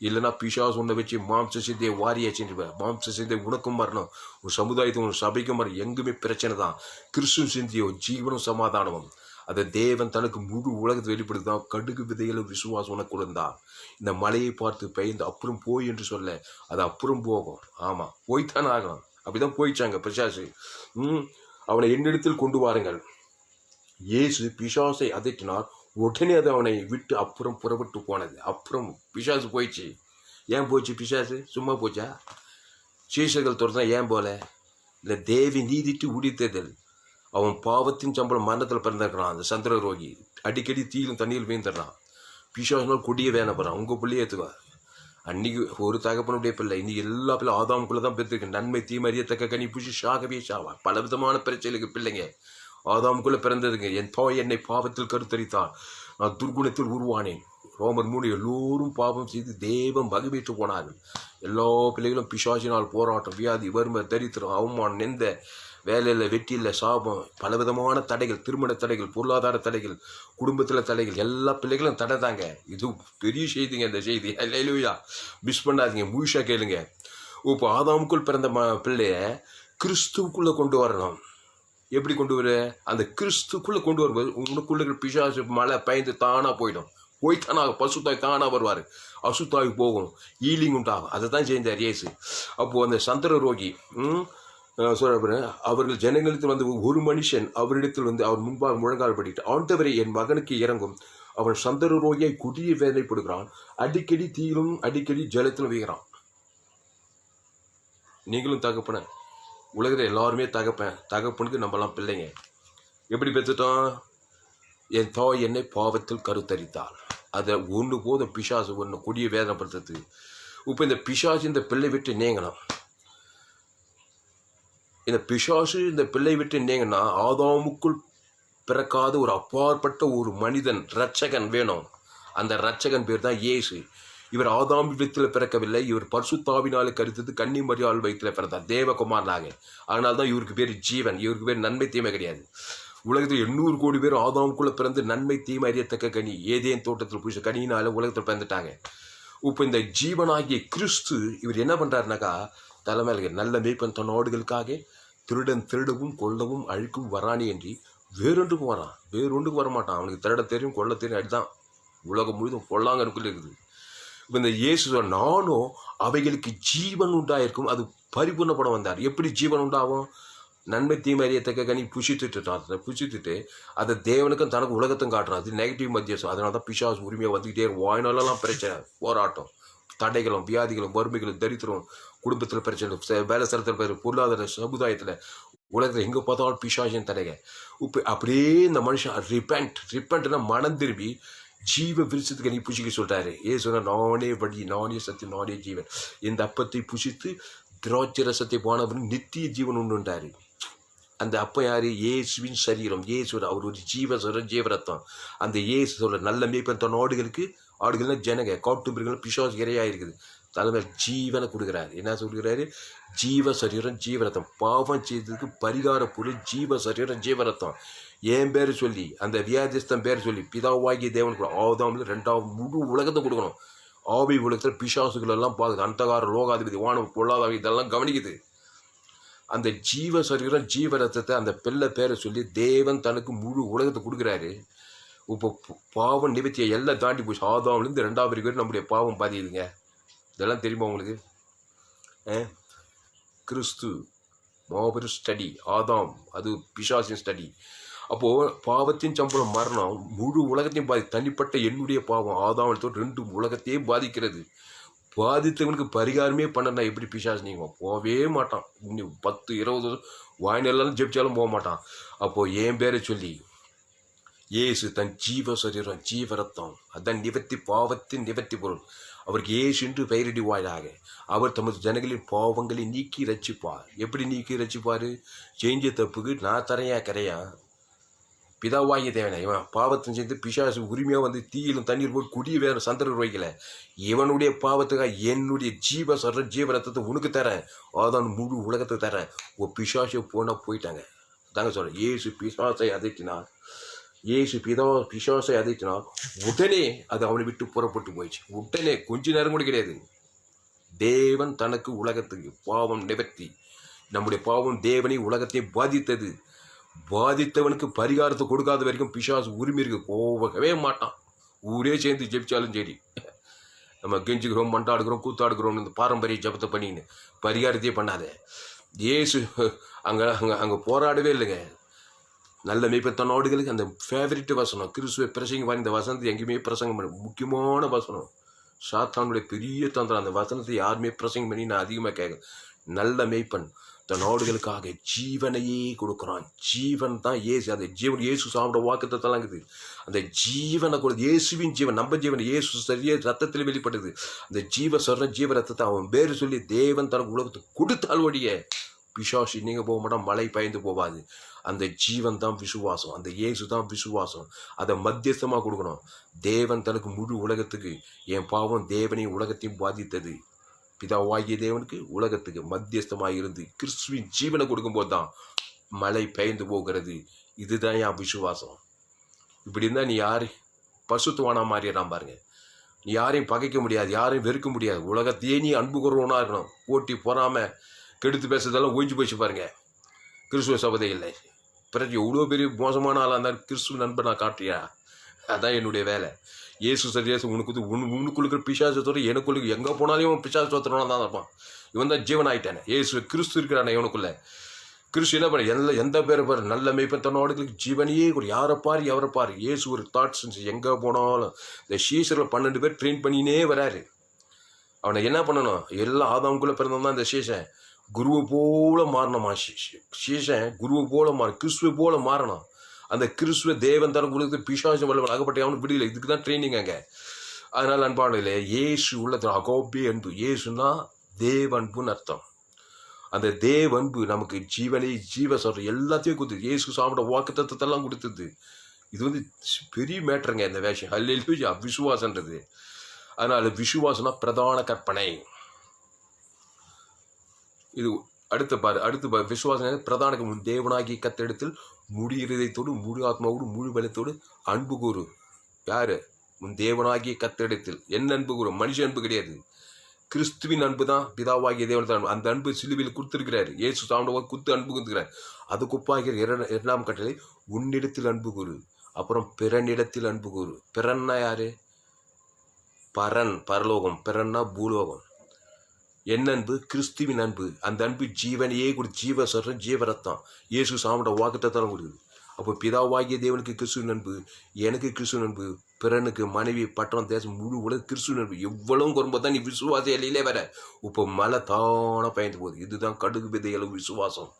இல்லைன்னா பிசாசு உன்னை வச்சு மாம்ச சிந்தையை வாரியா செஞ்சுவேன். மாம்ச சிந்தை உனக்கும் வரணும், ஒரு சமுதாயத்துக்கும் ஒரு சபைக்கும் வரணும். எங்குமே பிரச்சனை தான். கிறிஸ்து சிந்தியோ ஜீவனும் சமாதானமும். அதை தேவன் தனக்கு முழு உலகத்தை வெளிப்படுத்தான். கடுகு விதைகளும் விசுவாசம் உனக்கு இருந்தான். இந்த மலையை பார்த்து பெய்ந்து அப்புறம் போய் என்று சொல்ல, அது அப்புறம் போகும். ஆமாம், போய்த்தானே ஆகணும். அப்படிதான் போயிச்சாங்க பிசாசு. அவனை என்னிடத்தில் கொண்டு வாருங்கள். இயேசு பிசாசை அதட்டினார். உடனே அது அவனை விட்டு அப்புறம் புறப்பட்டு போனது. அப்புறம் பிசாசு போயிடுச்சு. ஏன் போச்சு பிசாசு? சும்மா போச்சா? சீசர்கள் தொடர்ந்தா ஏன் போல? இல்லை, தேவி நீதிட்டு உடித்ததில் அவன் பாவத்தின் சம்பளம் மரணத்தில் பிறந்திருக்கிறான். அந்த சந்திர ரோகி அடிக்கடி தீயிலும் தண்ணியில் வீழ்ந்துடுறான். பிசாசுனால் கொடிய வேணை போகிறான். உங்கள் பிள்ளையே ஏற்றுவா. அன்னைக்கு ஒரு தகப்பனுடைய பிள்ளை, இன்னைக்கு எல்லா பிள்ளை ஆதாமுக்குள்ளே தான் பெற்றிருக்கு. நன்மை தீமை அறியத்தக்க கனி புஷி ஷாகவே ஷாவா. பல விதமான பிரச்சனைக்கு பிள்ளைங்க ஆதாமுக்குள்ளே பிறந்ததுங்க. என் தாய் என்னை பாவத்தில் கருத்தரித்தான், நான் துர்குணத்தில் உருவானேன். ரோமர் 3. எல்லோரும் பாவம் செய்து தேவன் மகிமைத்து போனார்கள். எல்லா பிள்ளைகளும் பிசாசினால் போராட்டம், வியாதி, வறுமை, தரித்திரம், அவமானம், நெந்த, வேலையில் வெட்டி இல்லை, சாபம், பலவிதமான தடைகள், திருமண தடைகள், பொருளாதார தடைகள், குடும்பத்தில் தடைகள், எல்லா பிள்ளைகளும் தடை தாங்க. இது பெரிய செய்திங்க. இந்த செய்தி அல்லேலூயா, மிஸ் பண்ணாதீங்க, முழுசாக கேளுங்க. இப்போ ஆதாமுக்குள் பிறந்த பிள்ளைய கிறிஸ்துவுக்குள்ளே கொண்டு வரணும். எப்படி கொண்டு வர? அந்த கிறிஸ்துக்குள்ளே கொண்டு வரும்போது உனக்குள்ள பிசாசு மழை பயந்து தானாக போய்த்தானாக பசுத்தாய் தானாக வருவார். அசுத்தாய் போகும், ஈலிங் உண்டாகும். அதை தான் செஞ்சார் இயேசு. அப்போது அந்த சந்திர ரோகி சொல்ல, அவர்கள் ஜனங்களுக்கு வந்து ஒரு மனுஷன் அவரிடத்தில் வந்து அவர் முன்பாக முழங்கால் படிட்டு, ஆண்டவரை என் மகனுக்கு இறங்கும், அவன் சந்திர ரோகியை கொடிய வேதனைப்படுகிறான், அடிக்கடி தீயிலும் அடிக்கடி ஜலத்திலும் வீகிறான். நீங்களும் தகப்பன, உலகத்தில் எல்லாருமே தகப்பனுக்கு நம்மலாம் பிள்ளைங்க. எப்படி பெற்றுட்டோம்? என் தாய் என்னை பாவத்தில் கருத்தரித்தாள். அதை ஒன்று போத பிசாசு ஒன்று கொடிய வேதனைப்படுத்துறது. இப்போ இந்த பிசாசு இந்த பிள்ளை விட்டு நீங்கணும். இந்த பிசாசு இந்த பிள்ளை விட்டு நீங்கன்னா ஆதாமுக்குள் பிறக்காத ஒரு அப்பாற்பட்ட ஒரு மனிதன், இரட்சகன் வேணும். அந்த இரட்சகன் பேர் தான் இயேசு. இவர் ஆதாம் வயிற்றில் பிறக்கவில்லை, இவர் பரிசுத்தாவினாலே கருத்தது கன்னிமரியாள் வயிற்றில் பிறந்தார், தேவகுமாரனாக. அதனால தான் இவருக்கு பேர் ஜீவன். இவருக்கு பேர் நன்மை தீமை கிடையாது. உலகத்தில் 800 கோடி பேர் ஆதாமுக்குள்ளே பிறந்து நன்மை தீமை அறியத்தக்க கனி, ஏதேன் தோட்டத்தில் புடிச்ச கனியினால உலகத்தில் பிறந்துட்டாங்க. இப்போ இந்த ஜீவனாகிய கிறிஸ்து இவர் என்ன பண்ணுறாருனாக்கா, தலைமையில நல்ல மேய்ப்பன் தன் ஆடுகளுக்காக திருடன் திருடவும் கொல்லவும் அழிக்கும் வரானே என்று வேறொன்றுக்கும் வரான். வேறொன்றுக்கும் வரமாட்டான். அவனுக்கு திருட தெரியும், கொல்ல தெரியும், அடிதான். உலகம் முழுதும் பொல்லாங்கனுக்குள்ள இருக்குது. இப்போ இந்த இயேசு நானும் அவைகளுக்கு ஜீவன் உண்டாயிருக்கும், அது பரிபூர்ணப்பட வந்தார். எப்படி ஜீவன் உண்டாகும்? நன்மை தீமை அறியத்தக்க கனி புசித்துட்டு அதை தேவனுக்கும் தனக்கு உலகத்தும் காட்டுறான். அது நெகட்டிவ் மத்தியசம். அதனால தான் பிசாசு உரிமையாக வந்துக்கிட்டே இருக்கும். வாய்நாளெல்லாம் பிரச்சனை, போராட்டம், தடைகளும், வியாதிகளும், வறுமைகளும், தரித்திரம், குடும்பத்தில் பிரச்சனை, வேலை ஸ்தலத்தில், பொருளாதார சமுதாயத்தில், உலகத்தில் எங்கே பார்த்தாலும் பிசாசின் தடைகள். இப்போ அப்படியே இந்த மனுஷன் ரிப்பெண்ட்னா மனம் திரும்பி ஜீவ விருட்சத்துக்கு நீ புசிக்க சொல்கிறாரு. சொன்னா நானே வழி, நானே சத்தியம், நானே ஜீவன். இந்த அப்பத்தை புசித்து திராட்சை ரசத்தை போனவன் நித்திய ஜீவன் உண்டுன்றாரு. அந்த அப்போ யார்? இயேசுவின் சரீரம். இயேசுவோட அவர் ஒரு ஜீவரத்தம். அந்த இயேசு சொல்ற நல்ல மேய்ப்பன் தன் ஆடுகள்னா ஜனங்க, காட்டு மிருகங்கள், பிசாசு இறையாக இருக்குது. தலைமையில் ஜீவனை கொடுக்குறாரு. என்ன சொல்கிறாரு? ஜீவ சரீரம் ஜீவரத்தம். பாவம் செய்ததுக்கு பரிகார பொருள் ஜீவ சரீரம் ஜீவரத்தம். என் பேர் சொல்லி, அந்த வியாதிஸ்தன் பேர் சொல்லி, பிதாவாகிய தேவனுக்கு ஆதாமில் 2வது முழு உலகத்தை கொடுக்கணும். ஆவி உலகத்தில் பிசாசுகள் எல்லாம் பார்க்குது. அந்தகார லோகாதிபதி, வானம், பொருளாதார இதெல்லாம் கவனிக்குது. அந்த ஜீவ சரீரம் ஜீவரத்தத்தை அந்த பிள்ளை பேரை சொல்லி தேவன் தனக்கு முழு உலகத்தை கொடுக்குறாரு. இப்போ பாவம் நிவர்த்தியை எல்லாம் தாண்டி போச்சு. ஆதாம்லேருந்து 2ஆம் வரைக்கும் நம்முடைய பாவம் பாதிக்குதுங்க. இதெல்லாம் தெரியுமா உங்களுக்கு? கிறிஸ்து மாபெரும் ஸ்டடி. ஆதாம் அது பிசாசின் ஸ்டடி. அப்போது பாவத்தின் சம்பளம் மரணம் முழு உலகத்தையும் தனிப்பட்ட என்னுடைய பாவம் ஆதாம் 2 உலகத்தையும் பாதிக்கிறது. பாதித்தவனுக்கு பரிகாரமே பண்ணனா எப்படி பிசாசு நீங்க போகவே மாட்டான். இன்னும் 10-20 வாய்னெல்லாம் ஜெபிச்சாலும் போக மாட்டான். அப்போது என் பேரை சொல்லி இயேசு தன் ஜீவ சரீரம் ஜீவ ரத்தம் அதான் நிவர்த்தி, பாவத்தின் நிவர்த்தி பொருள். அவருக்கு இயேசு என்று பெயரிடுவாயாக. அவர் தமது ஜனங்களின் பாவங்களை நீக்கி ரட்சிப்பார். எப்படி நீக்கி ரட்சிப்பார்? செஞ்ச தப்புக்கு நான் தரையா கரையா பிதாவாகிய தேவனை இவன் பாவத்தை செய்து பிசாசு உரிமையாக வந்து தீயிலும் தண்ணீர் போட்டு குடி வேற சந்தர் வைக்கல. இவனுடைய பாவத்துக்காக என்னுடைய ஜீவ சர்ற ஜீவ ரத்தத்தை உனக்கு தரேன். அதான் முழு உலகத்தை தரேன். பிசாசை போனால் போயிட்டாங்க. தாங்க சொல்கிறேன். இயேசு பிசாசை அதட்டினார். இயேசு பிசாசை அதட்டினார். உடனே அது அவனை விட்டு புறப்பட்டு போயிடுச்சு. உடனே கொஞ்ச நேரம் கூட கிடையாது. தேவன் தனக்கு உலகத்துக்கு பாவம் நிவர்த்தி. நம்முடைய பாவம் தேவனை உலகத்தை பாதித்தது. பாதித்தவனுக்கு பரிகாரத்தை கொடுக்காத வரைக்கும் பிசாசு உரிமை இருக்கு, போகவே மாட்டான். ஊரே சேர்ந்து ஜெபிச்சாலும் சரி. நம்ம கெஞ்சுக்கிறோம், மண்டாடுக்கிறோம், கூத்தாடுக்கிறோம், இந்த பாரம்பரிய ஜபத்தை பண்ணின்னு பரிகாரத்தையே பண்ணாத. இயேசு அங்கே போராடவே இல்லைங்க. நல்ல மெய்ப்பத்த நாடுகளுக்கு அந்த ஃபேவரட் வசனம் கிறிஸ்துவ பிரசங்கம் இந்த வசனத்தை எங்கேயுமே பிரசங்கம் பண்ண முக்கியமான வசனம். சாத்தானுடைய பெரிய தந்திரம். அந்த வசனத்தை யாருமே பிரசங்கம் பண்ணி நான் அதிகமாக கேட்க. நல்ல மெய்ப்பன் தன் நாடுகளுக்காக ஜீவனையே கொடுக்குறான். ஜீவன் தான் இயேசு. அந்த ஜீவன் இயேசு சாப்பிட வாக்குத்தத்தெல்லாம் இருக்குது. அந்த ஜீவனை கூட இயேசுவின் ஜீவன் நம்ம ஜீவன் இயேசு சரியா ரத்தத்தில் வெளிப்பட்டது. அந்த ஜீவ சொல்ற ஜீவ ரத்தத்தை அவன் பேர் சொல்லி தேவன் தனக்கு உலகத்தை கொடுத்தால் ஒழிய பிசாசு நீங்கள் போக மாட்டான், மழை பயந்து போகாது. அந்த ஜீவன் தான் விசுவாசம். அந்த இயேசு தான் விசுவாசம். அதை மத்தியஸ்தமாக கொடுக்கணும். தேவன் தனக்கு முழு உலகத்துக்கு என் பாவம் தேவனையும் உலகத்தையும் பாதித்தது. பிதாவாகிய தேவனுக்கு உலகத்துக்கு மத்தியஸ்தமாக இருந்து கிறிஸ்துவின் ஜீவனை கொடுக்கும்போது தான் மழை பெயர்ந்து போகிறது. இதுதான் என் விசுவாசம். இப்படி இருந்தால் நீ யாரு பசுத்துவானா மாறிடாம பாருங்க. நீ யாரையும் பகைக்க முடியாது, யாரையும் வெறுக்க முடியாது. உலகத்தையே நீ அன்பு கூறவனா இருக்கணும். போட்டி பொறாம கெடுத்து பேசுறதெல்லாம் ஒழிஞ்சு போச்சு பாருங்க. கிறிஸ்துவ சபதை இல்லை. பிறகு எவ்வளோ பெரிய மோசமான ஆளாக இருந்தாலும் கிறிஸ்துவ நண்பன் நான் காட்டுறியா? அதான் என்னுடைய வேலை. இயேசு சரியாசு உனக்கு உனக்குள்ள பிசாசத்தோட எனக்குள்ள எங்கே போனாலும் பிசாசத்தோட தான் இருப்பான். இவன் தான் ஜீவன் ஆகிட்டானே. இயேசு கிறிஸ்து இருக்கிறானே இவனுக்குள்ள. கிறிஸ்து என்ன பண்ண எந்த பேரை பாரு நல்ல மெய்ப்பத்தனோடுகளுக்கு ஜீவனையே ஒரு யாரை பாரு எவரை பாரு. இயேசு ஒரு தாட்ஸ் எங்கே போனாலும் இந்த சீசரில் 12 பேர் ட்ரெயின் பண்ணினே வராரு. அவனை என்ன பண்ணணும்? எல்லாம் ஆதாமுக்குள்ளே பிறந்தவன் தான் இந்த சீசன். குருவை போல மாறணுமா? சீசன் குருவை போல கிறிஸ்துவை போல மாறணும். அந்த கிறிஸ்துவ தேவன் தரம் கொடுத்து பிசாசம் வல்லவன் அகப்பட்ட அவனுக்கு விடுதலை. இதுக்கு தான் ட்ரைனிங் அங்கே. அதனால் அன்பானதில்லை இயேசு உள்ளத்தில் அகோபே அன்பு. இயேசுன்னா தேவ அன்புன்னு அர்த்தம். அந்த தேவ அன்பு நமக்கு ஜீவனை ஜீவ சொல்ற எல்லாத்தையும் கொடுத்து இயேசு சாப்பிட வாக்குத்தத்தெல்லாம் கொடுத்தது. இது பெரிய மேட்டருங்க இந்த வேஷம். அல்லேலூயா விசுவாசன்றது. அதனால் விசுவாசம்னா பிரதான கற்பனை. இது அடுத்த பாரு விசுவாசம் பிரதான தேவனாகி கத்தெடுத்தில் முழு இருதயத்தோடு முழு ஆத்மாவோடு முழு பலத்தோடு அன்பு கூறு. யாரு? உன் தேவனாகிய கத்தெடுத்தில். என்ன அன்பு கூறு? மனுஷ அன்பு கிடையாது. கிறிஸ்துவின் அன்பு தான் பிதாவாகிய தேவன். அந்த அன்பு சிலுவையில் கொடுத்துருக்கிறாரு. இயேசு சாப்பிட குத்து அன்பு கொடுத்துக்கிறார். அது குப்பாகிற 2ஆம் கட்டளை உன்னிடத்தில் அன்பு கூறு. அப்புறம் பிறனிடத்தில் அன்பு கூறு. பிறன்னா யாரு? பரன் பரலோகம், பிறன்னா பூலோகம். என்ன அன்பு? கிறிஸ்துவின் அன்பு. அந்த அன்பு ஜீவனையே கொடு. ஜீவ சொல்ற ஜீவ ரத்தம். இயேசு சாமிட வாக்குத்தத்தம் கொடுக்குது. அப்போ பிதாவாகிய தேவனுக்கு கிறிஸ்துவின் அன்பு, எனக்கு கிறிஸ்துவின் அன்பு, பிறனுக்கு மனைவி பட்டணம் தேசம் முழு உலக கிறிஸ்துவின் அன்பு. எவ்வளவு வரும்போது தான் நீ விசுவாச எல்லையிலே வர. இப்போ மழை தான பயந்து போகுது. இதுதான் கடுகு விதை அளவு விசுவாசம்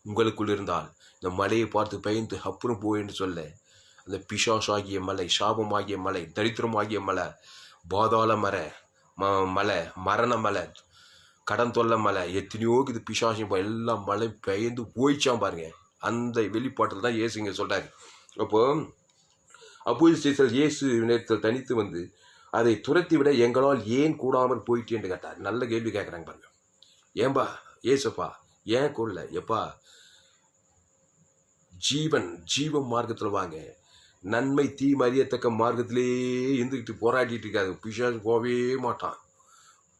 உங்களுக்குள் இருந்தால் இந்த மலையை பார்த்து பயந்து அப்புறம் போயின்னு சொல்ல. அந்த பிசாசாகிய மலை, சாபமாகிய மலை, தரித்திரமாகிய மலை, பாதாள மலை, மரண மலை, கடன் தொல்ல மலை, எத்தனையோ இது பிசாசியம் எல்லாம் மழை பெயர்ந்து போயிச்சான் பாருங்க. அந்த வெளிப்பாட்டில் தான் இயேசு இங்கே சொல்கிறாரு. அப்போ இயேசு நேரத்தில் தனித்து அதை துரத்தி விட எங்களால் ஏன் கூடாமல் போயிட்டு என்று கேட்டார். நல்ல கேள்வி கேட்குறாங்க பாருங்க. ஏன்பா ஏசப்பா ஏன் கூடல? எப்பா ஜீவன் மார்க்கத்தில் வாங்க. நன்மை தீமை அறியத்தக்க மார்க்கத்திலே இருந்துக்கிட்டு போராடிட்டு இருக்காது. பிசாசு போகவே மாட்டான்.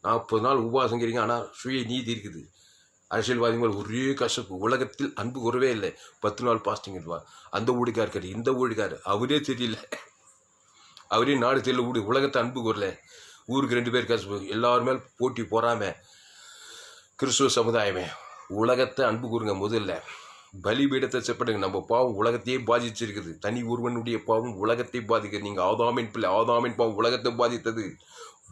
40 நாள் உபவாசங்கிறீங்க, ஆனால் சுய நீதி இருக்குது. அரசியல்வாதிகள் ஒரே கசப்பு, உலகத்தில் அன்பு குறவே இல்லை. 10 நாள் பாஸ்டிங் இருப்பா. அந்த ஊழிக்கார் இந்த ஊழிக்கார் அவரே தெரியல, அவரே நாடு தெரியல, உலகத்தை அன்பு குறல, ஊருக்கு 2 பேர் கசப்பு, எல்லாருமே போட்டி போறாம. கிறிஸ்துவ சமுதாயமே உலகத்தை அன்பு கூறுங்க. முதல்ல பலிபீடத்தை செப்படுங்க. நம்ம பாவம் உலகத்தையே பாதிச்சிருக்குது. தனி ஒருவனுடைய பாவம் உலகத்தை பாதிக்குது. நீங்க ஆதாமின் பிள்ளை, ஆதாமின் பாவம் உலகத்தை பாதித்தது.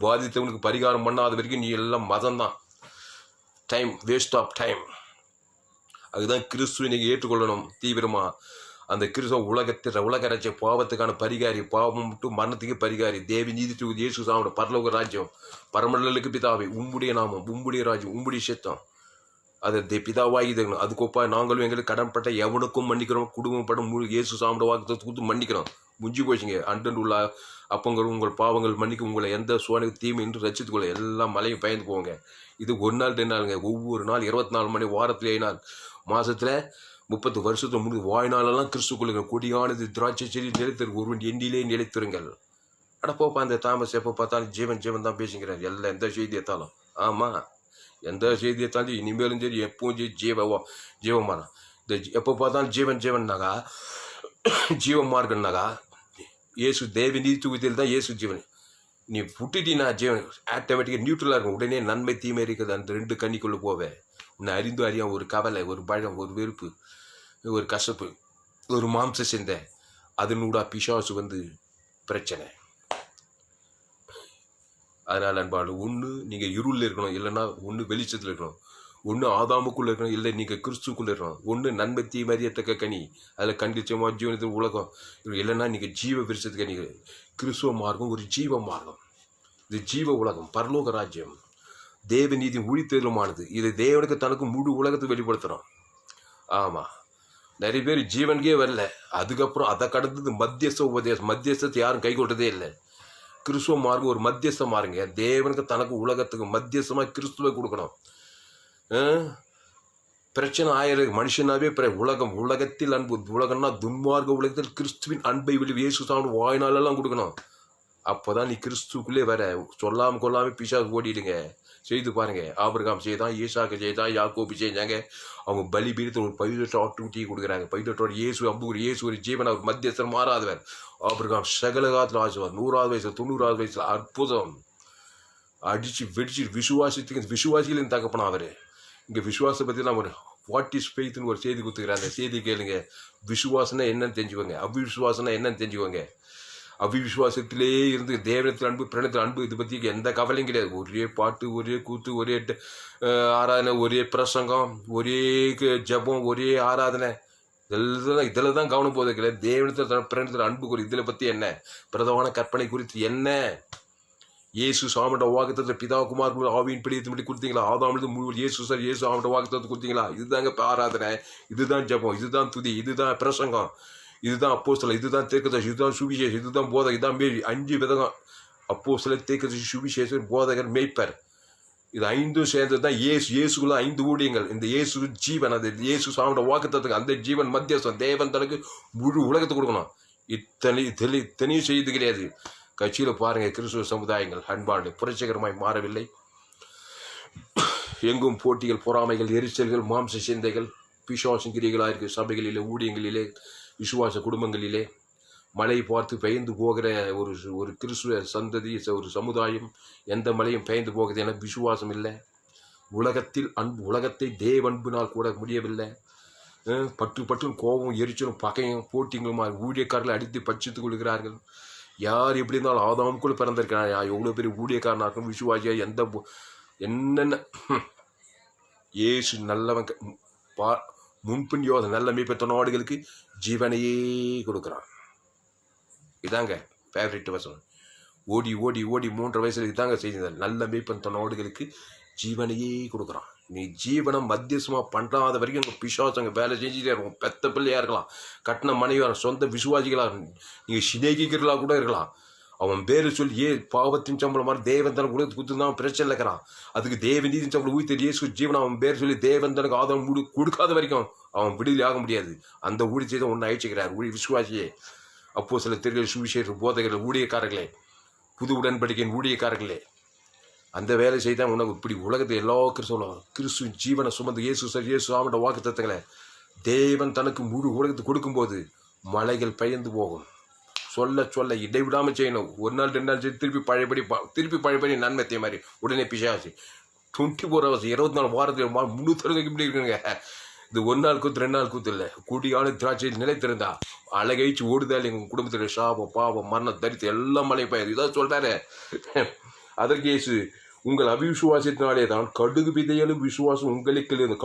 பாதித்தவனுக்கு பரிகாரம் பண்ணாத வரைக்கும் நீ எல்லாம் மதம் தான். Time waste of time. அதுதான் கிறிஸ்துவை நீங்கள் ஏற்றுக்கொள்ளணும் தீவிரமா. அந்த கிறிஸ்துவ உலக ராஜ்ய பாவத்துக்கான பரிகாரி, பாவம் மட்டும் மரணத்துக்கு பரிகாரி. தேவி நீதி இயேசு சாமோட பரலோக ராஜ்யம், பரமண்டலுக்கு பிதாவை, உம்முடைய நாமம், உம்முடைய ராஜ்யம், உம்முடைய சித்தம், அதை பிதாவாகி தரணும். அதுக்கொப்பா நாங்களும் எங்களுக்கு கடன்பட்ட எவனுக்கும் மன்னிக்கிறோம். குடும்பம் படம் இயேசு சாமோட வாக்கு கொடுத்து மன்னிக்கிறோம். முடிஞ்சு போச்சுங்க. அண்டன் உள்ள அப்பங்கள் உங்கள் பாவங்கள் மன்னிக்க, உங்களை எந்த சோனுக்கு தீமை என்று ரசித்துக்கொள்ள. எல்லாம் மலையும் பயந்து போங்க. இது 1 நாள் 2 நாளுங்க. ஒவ்வொரு நாள் 24 மணி, வாரத்தில் 7 நாள், மாசத்துல 30 வருஷத்துல முடிவு வாழ்நாளெல்லாம் கிறிஸ்துக்குள்ள கொடியானது திராட்சை செடி நிலைத்திருக்கு. ஒருவன் எண்ணிலே நிலைத்திருங்கள். அடப்போப்பா அந்த தாமஸ் எப்போ பார்த்தாலும் ஜீவன் தான் பேசுகிறார். எல்லாம் எந்த செய்தி எத்தாலும். ஆமா, எந்த செய்தி எத்தாலும் இனிமேலும் சரி எப்பவும் சரி ஜீவமானம். இந்த எப்போ பார்த்தாலும் ஜீவன்னாக்கா, ஜீவமார்க்கன்னாக்கா இயேசு தேவி நீத்துவத்தில் தான் இயேசு ஜீவன். நீ விட்டுட்டீனா ஜீவன் ஆட்டோமேட்டிக்காக நியூட்ரலாக இருக்கும். உடனே நன்மை தீமை இருக்குது. அந்த 2 கண்ணிக்குள்ளே போவேன். உன்னை அறியாம ஒரு கவலை, ஒரு பயம், ஒரு வெறுப்பு, ஒரு கசப்பு, ஒரு மாம்ச சிந்தை, அதனூடா பிசாசு பிரச்சனை. அதனால் அன்பாடு, ஒன்று நீங்கள் இருளில் இருக்கணும், இல்லைன்னா ஒன்று வெளிச்சத்தில் இருக்கணும். ஒன்று ஆதாமுக்குள்ளே இருக்கணும், இல்லை நீங்கள் கிறிஸ்துக்குள்ளே இருக்கணும். ஒன்று நன்மை தீமறியத்தக்க கனி, அதில் கண்டிச்சமாக ஜீவனத்தின் உலகம், இல்லைன்னா நீங்கள் ஜீவ விருஷத்து கனி. கிறிஸ்துவ மார்க்கம் ஒரு ஜீவ மார்க்கம். இது ஜீவ உலகம், பரலோக ராஜ்யம், தேவ நீதி ஊழித்தேர்மானது. இது தேவனுக்கு தனக்கு முழு உலகத்தை வெளிப்படுத்துகிறோம். ஆமாம், நிறைய பேர் ஜீவனுக்கே வரல. அதுக்கப்புறம் அதை கடந்தது மத்தியஸ்த உபதேசம். மத்தியஸ்தத்தை யாரும் கை கொண்டதே இல்லை. கிறிஸ்துவ மார்க்கம் ஒரு மத்தியஸ்தம் மாறுங்க. தேவனுக்கு தனக்கு உலகத்துக்கு மத்தியஸ்தமாக கிறிஸ்துவை கொடுக்கணும். பிரச்சனை ஆயிரம் மனுஷனாவே உலகத்தில் அன்பு, உலகம்னா துன்மார்க்க உலகத்தில் கிறிஸ்துவின் அன்பை இயேசு சாமி வாய்நாளெல்லாம் கொடுக்கணும். அப்போதான் நீ கிறிஸ்துக்குள்ளே வர. சொல்லாமல் கொள்ளாமல் பிசாசு ஓடிடுங்க. செய்து பாருங்க. ஆபிரகாம் செய்தான், ஈசாக்கு செய்தான், யாக்கோபு செஞ்சாங்க. அவங்க பலிபீடத்தில் ஒரு 18 ஆட்டுக்குட்டியை கொடுக்குறாங்க. 18 இயேசு அம்பு, இயேசு ஒரு ஜீவன், அவர் மத்தியஸ்தர் மாறாதவர். ஆபிரகாம் சகல காலத்தில் ஆசுவார். 100வது வயசுல 90வது வயசுல அற்புதம் அடிச்சு வெடிச்சு விசுவாசத்துக்கு விசுவாசிகளின் தகப்பனா அவர். இங்கே விசுவாசத்தை பற்றி நான் ஒரு வாட் இஸ் ஃபெய்த்னு ஒரு செய்தி கொடுத்துக்கிறேன். அந்த செய்தி கேளுங்க. விசுவாசனா என்னன்னு தெரிஞ்சுக்கோங்க, அவிசுவாசனா என்னன்னு தெரிஞ்சுக்கோங்க. அவிசுவாசத்திலே இருந்து தேவனத்தில் அன்பு, பிரணத்தில் அன்பு, இது பற்றி எந்த கவலையும் கிடையாது. ஒரே பாட்டு, ஒரே கூத்து, ஒரே ஆராதனை, ஒரே பிரசங்கம், ஒரே ஜபம், ஒரே ஆராதனை, இதில் தான் கவனம் போதே கிடையாது. தேவனத்தில் பிரணத்தில் அன்பு குறித்து இதில் பற்றி என்ன, பிரதமான கற்பனை குறித்து என்ன, இயேசு சாமண்ட வாக்குத்தத்தை பிதா குமார் ஆவியின் பிடித்து கொடுத்தீங்களா? ஆதாமிலிருந்து முழு இயேசு சார் இயேசு ஆமண்ட வாக்குத்தத்தை கொடுத்தீங்களா? இதுதாங்க ஆராதனை, இதுதான் ஜபம், இதுதான் துதி, இதுதான் பிரசங்கம், இதுதான் அப்போஸ்தலர், இதுதான் தீர்க்கதரிசி, இதுதான் சுவிசேஷம், இதுதான் போதகர், இதுதான் மேரி. 5 விதம். அப்போஸ்தலர், தீர்க்கதரிசி, சுவிசேஷர், போதகர், மேய்ப்பர். இது 5 சேர்ந்தது தான் இயேசுக்குள்ள 5 ஊழியங்கள். இந்த இயேசு ஜீவன், அது இயேசு சாமண்ட வாக்குத்தத்துக்கு அந்த ஜீவன் மத்தியஸ்தம். தேவன் தனக்கு முழு உலகத்தை கொடுக்கணும். இத்தனையும் செய்து கிடையாது. கட்சியில் பாருங்க, கிறிஸ்துவ சமுதாயங்கள் அன்பாண்டு புரட்சிகரமாய் மாறவில்லை. எங்கும் போட்டிகள், பொறாமைகள், எரிச்சல்கள், மாம்ச சிந்தைகள், பிசாசுங்கிரிகளாக இருக்கு. சபைகளிலே, ஊழியங்களிலே, விசுவாச குடும்பங்களிலே மழை பார்த்து பெயர்ந்து போகிற ஒரு கிறிஸ்துவ சந்ததி, ஒரு சமுதாயம். எந்த மழையும் பெயர்ந்து போகுது என விசுவாசம் இல்லை. உலகத்தில் அன்பு, உலகத்தை தேவன்புனால் கூட முடியவில்லை. பட்டு கோபம், எரிச்சலும், பகையும், போட்டிங்களுமா ஊழியக்காரர்களை அடித்து பட்சித்துக் கொள்கிறார்கள். யார் எப்படி இருந்தாலும் ஆதாமுக்குள்ள பிறந்திருக்கிறான். எவ்வளோ பெரிய ஊழியக்காரனாக இருக்கும், விசுவாசியா, என்னென்ன இயேசு நல்லவன் முன்பின் யோசனை நல்ல மீட்பற்ற நாடுகளுக்கு ஜீவனையே கொடுக்குறான். இதாங்க ஃபேவரட் வசனம். ஓடி 3.5 வயசுல இதாங்க செய்தார். நல்ல மீட்பற்ற நாடுகளுக்கு ஜீவனையே கொடுக்குறான். நீ ஜீவனம் மத்தியசமா பண்றாத வரைக்கும் உங்க பிசாசங்க வேலை செஞ்சுட்டே இருக்கும். பெத்த பிள்ளையா இருக்கலாம், கட்டின மனைவியாக, சொந்த விசுவாசிகளா, நீங்க சிநேகிக்கிறா கூட இருக்கலாம். அவன் பேரு சொல்லி பாவத்தின் சம்பளம் மாதிரி தேவன் தனக்கு கொடுத்துதான் பிரச்சனை இருக்கிறான். அதுக்கு தேவ நீதியின் சம்பளம் ஊற்றி இயேசு ஜீவன் அவன் பேர் சொல்லி தேவன் தனக்கு ஆதரவு கொடுக்காத வரைக்கும் அவன் விடுதலை ஆக முடியாது. அந்த ஊழியத்தை தான் ஒன்று அழிச்சுக்கிறார். விசுவாசியே, அப்போ சில திருகள், சுவிசேஷ போதகர்கள், ஊழியக்காரர்களே, புது உடன்படிக்கையின் ஊழியக்காரர்களே, அந்த வேலை செய்தால் உனக்கு இப்படி உலகத்தை எல்லா கிறிஸ்துவின் ஜீவனை சுமந்து இயேசு ஆமண்ட வாக்கு தத்தங்களை தேவன் தனக்கு முழு உலகத்தை கொடுக்கும்போது மலைகள் பெயர்ந்து போகும். சொல்ல இடைவிடாமல் செய்யணும். ஒரு நாள் 2 நாள் செய்து திருப்பி பழையபடி நன்மைத்தே மாதிரி உடனே பிசாசு 24 hours 24 வாரத்தில் 360 இப்படி இருக்குங்க. இது 1 நாள் கூத்து 2 நாள் கூத்து இல்லை. கூடியான திராட்சையில் நிலைத்திருந்தா அழகைச்சு ஓடுதால் எங்கள் குடும்பத்தில் சாபம் பாவம் மரணம் தரித்து எல்லாம் மழை பெய்யாது. இதான் சொல்றாரு. அதற்கு இயேசு உங்கள் அவிசுவாசத்தினாலே தான் கடுகு விதையளவு விசுவாசம் உங்களுக்கு இருந்து.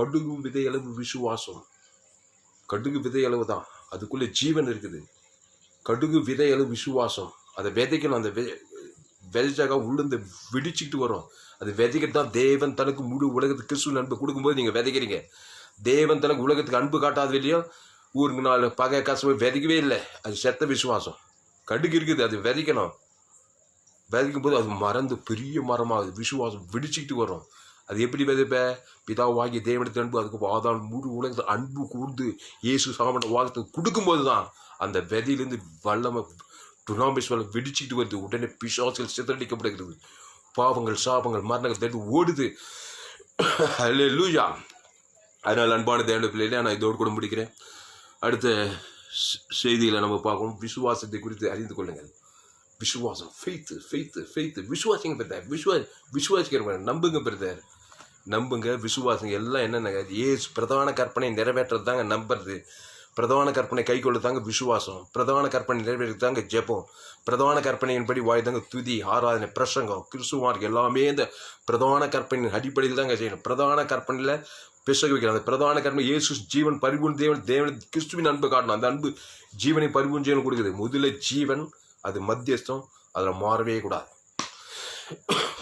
கடுகு விதையளவு தான் அதுக்குள்ளே ஜீவன் இருக்குது. கடுகு விதையளவு விசுவாசம். அதை விதைக்கணும். அந்த விதைச்சாக உள்ளிருந்து வெடிச்சுக்கிட்டு வரும். அது விதைக்கிறது தான் தேவன் தனக்கு முழு உலகத்துக்கு கிறிஸ்துவின் அன்பு கொடுக்கும்போது நீங்கள் விதைக்கிறீங்க. தேவன் தனக்கு உலகத்துக்கு அன்பு காட்டாத இல்லையோ ஊருக்கு 4 பகை கசவை விதைக்கவே இல்லை. அது செத்த விசுவாசம். கடுகு இருக்குது, அது விதைக்கணும். விதைக்கும் போது அது மறந்து பெரிய மரமாகுது. விசுவாசம் வெடிச்சுக்கிட்டு வரும். அது எப்படி விதைப்ப? பிதாவாகி தேவனத்தின் அன்பு அதுக்கு ஆதாரம் முழு உலகத்தை அன்பு கூர்ந்து இயேசு சாமண்ட வாகத்தை கொடுக்கும்போது தான் அந்த விதையிலேருந்து வல்லமை துனாம்பேஸ்வரம் வெடிச்சுக்கிட்டு வருது. உடனே பிசாசுகள் சிதறடிக்கப்படுகிறது. பாவங்கள் சாபங்கள் மரணங்கள் தெரிந்து ஓடுது. அல்லேலூயா. அதனால் அன்பான தேவனுடைய பிள்ளைகளே, நான் இதோடு கூட முடிக்கிறேன். அடுத்த செய்தியில் நம்ம பார்க்கணும். விசுவாசத்தை குறித்து அறிந்து கொள்ளுங்கள். விசுவாசம், ஃபெய்த்து விசுவாசிங்க பிரதர். விசுவாசிக்கிற நம்புங்க பிரதர். நம்புங்க, விசுவாசங்க. எல்லாம் என்னென்ன ஏசு பிரதான கற்பனை நிறைவேற்றது தாங்க நம்புறது. பிரதான கற்பனை கை கொள்ளதாங்க விசுவாசம். பிரதான கற்பனை நிறைவேறது தாங்க ஜெபம். பிரதான கற்பனையின்படி வாய்தாங்க துதி ஆராதனை பிரசங்கம் கிறிஸ்துவார்க்கு எல்லாமே இந்த பிரதான கற்பனையின் அடிப்படையில் தாங்க செய்யணும். பிரதான கற்பனையில் பிசகு வைக்கிறோம். அந்த பிரதான கற்பனை இயேசு ஜீவன் பரிபூர்ண தேவன் கிறிஸ்துவின் அன்பு காட்டணும். அந்த அன்பு ஜீவனை பரிபூர்ண ஜீவன் கொடுக்குது. முதல்ல ஜீவன், அது மத்தியஸ்தம், அதில் மாறவே கூடாது.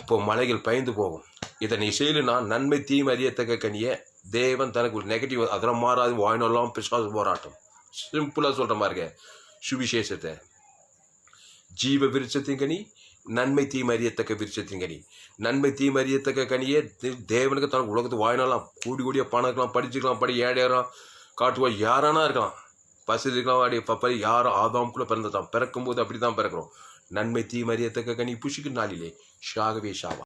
இப்போ மலைகள் பயந்து போகும். இதை நீ செய்யலுன்னா நன்மை தீமை அறியத்தக்க கனியை தேவன் தனக்கு ஒரு நெகட்டிவ் அதெல்லாம் மாறாது. வாய்னெல்லாம் பிசாசு போராட்டம். சிம்பிளாக சொல்கிற மாதிரிங்க சுவிசேஷத்தை. ஜீவ விருட்சத்தின் கனி, நன்மை தீமை அறியத்தக்க விருட்சத்தின் கனி. நன்மை தீமை அறியத்தக்க கனியே தேவனுக்கு தனக்கு உலகத்து வாய்னாலாம். கூடிய பணம் இருக்கலாம், படிச்சுக்கலாம், ஏழையாரம் காட்டுவா யாரானா இருக்கலாம், வசதி இருக்கலாம், பப்பரி யாரும் ஆதாமுக்குள்ளே பிறந்ததான். பிறக்கும்போது அப்படி தான் பிறக்கிறோம். நன்மை தீமை அறியத்தக்க கனி புஷிக்கு நாளிலே ஷாகவே ஷாவா.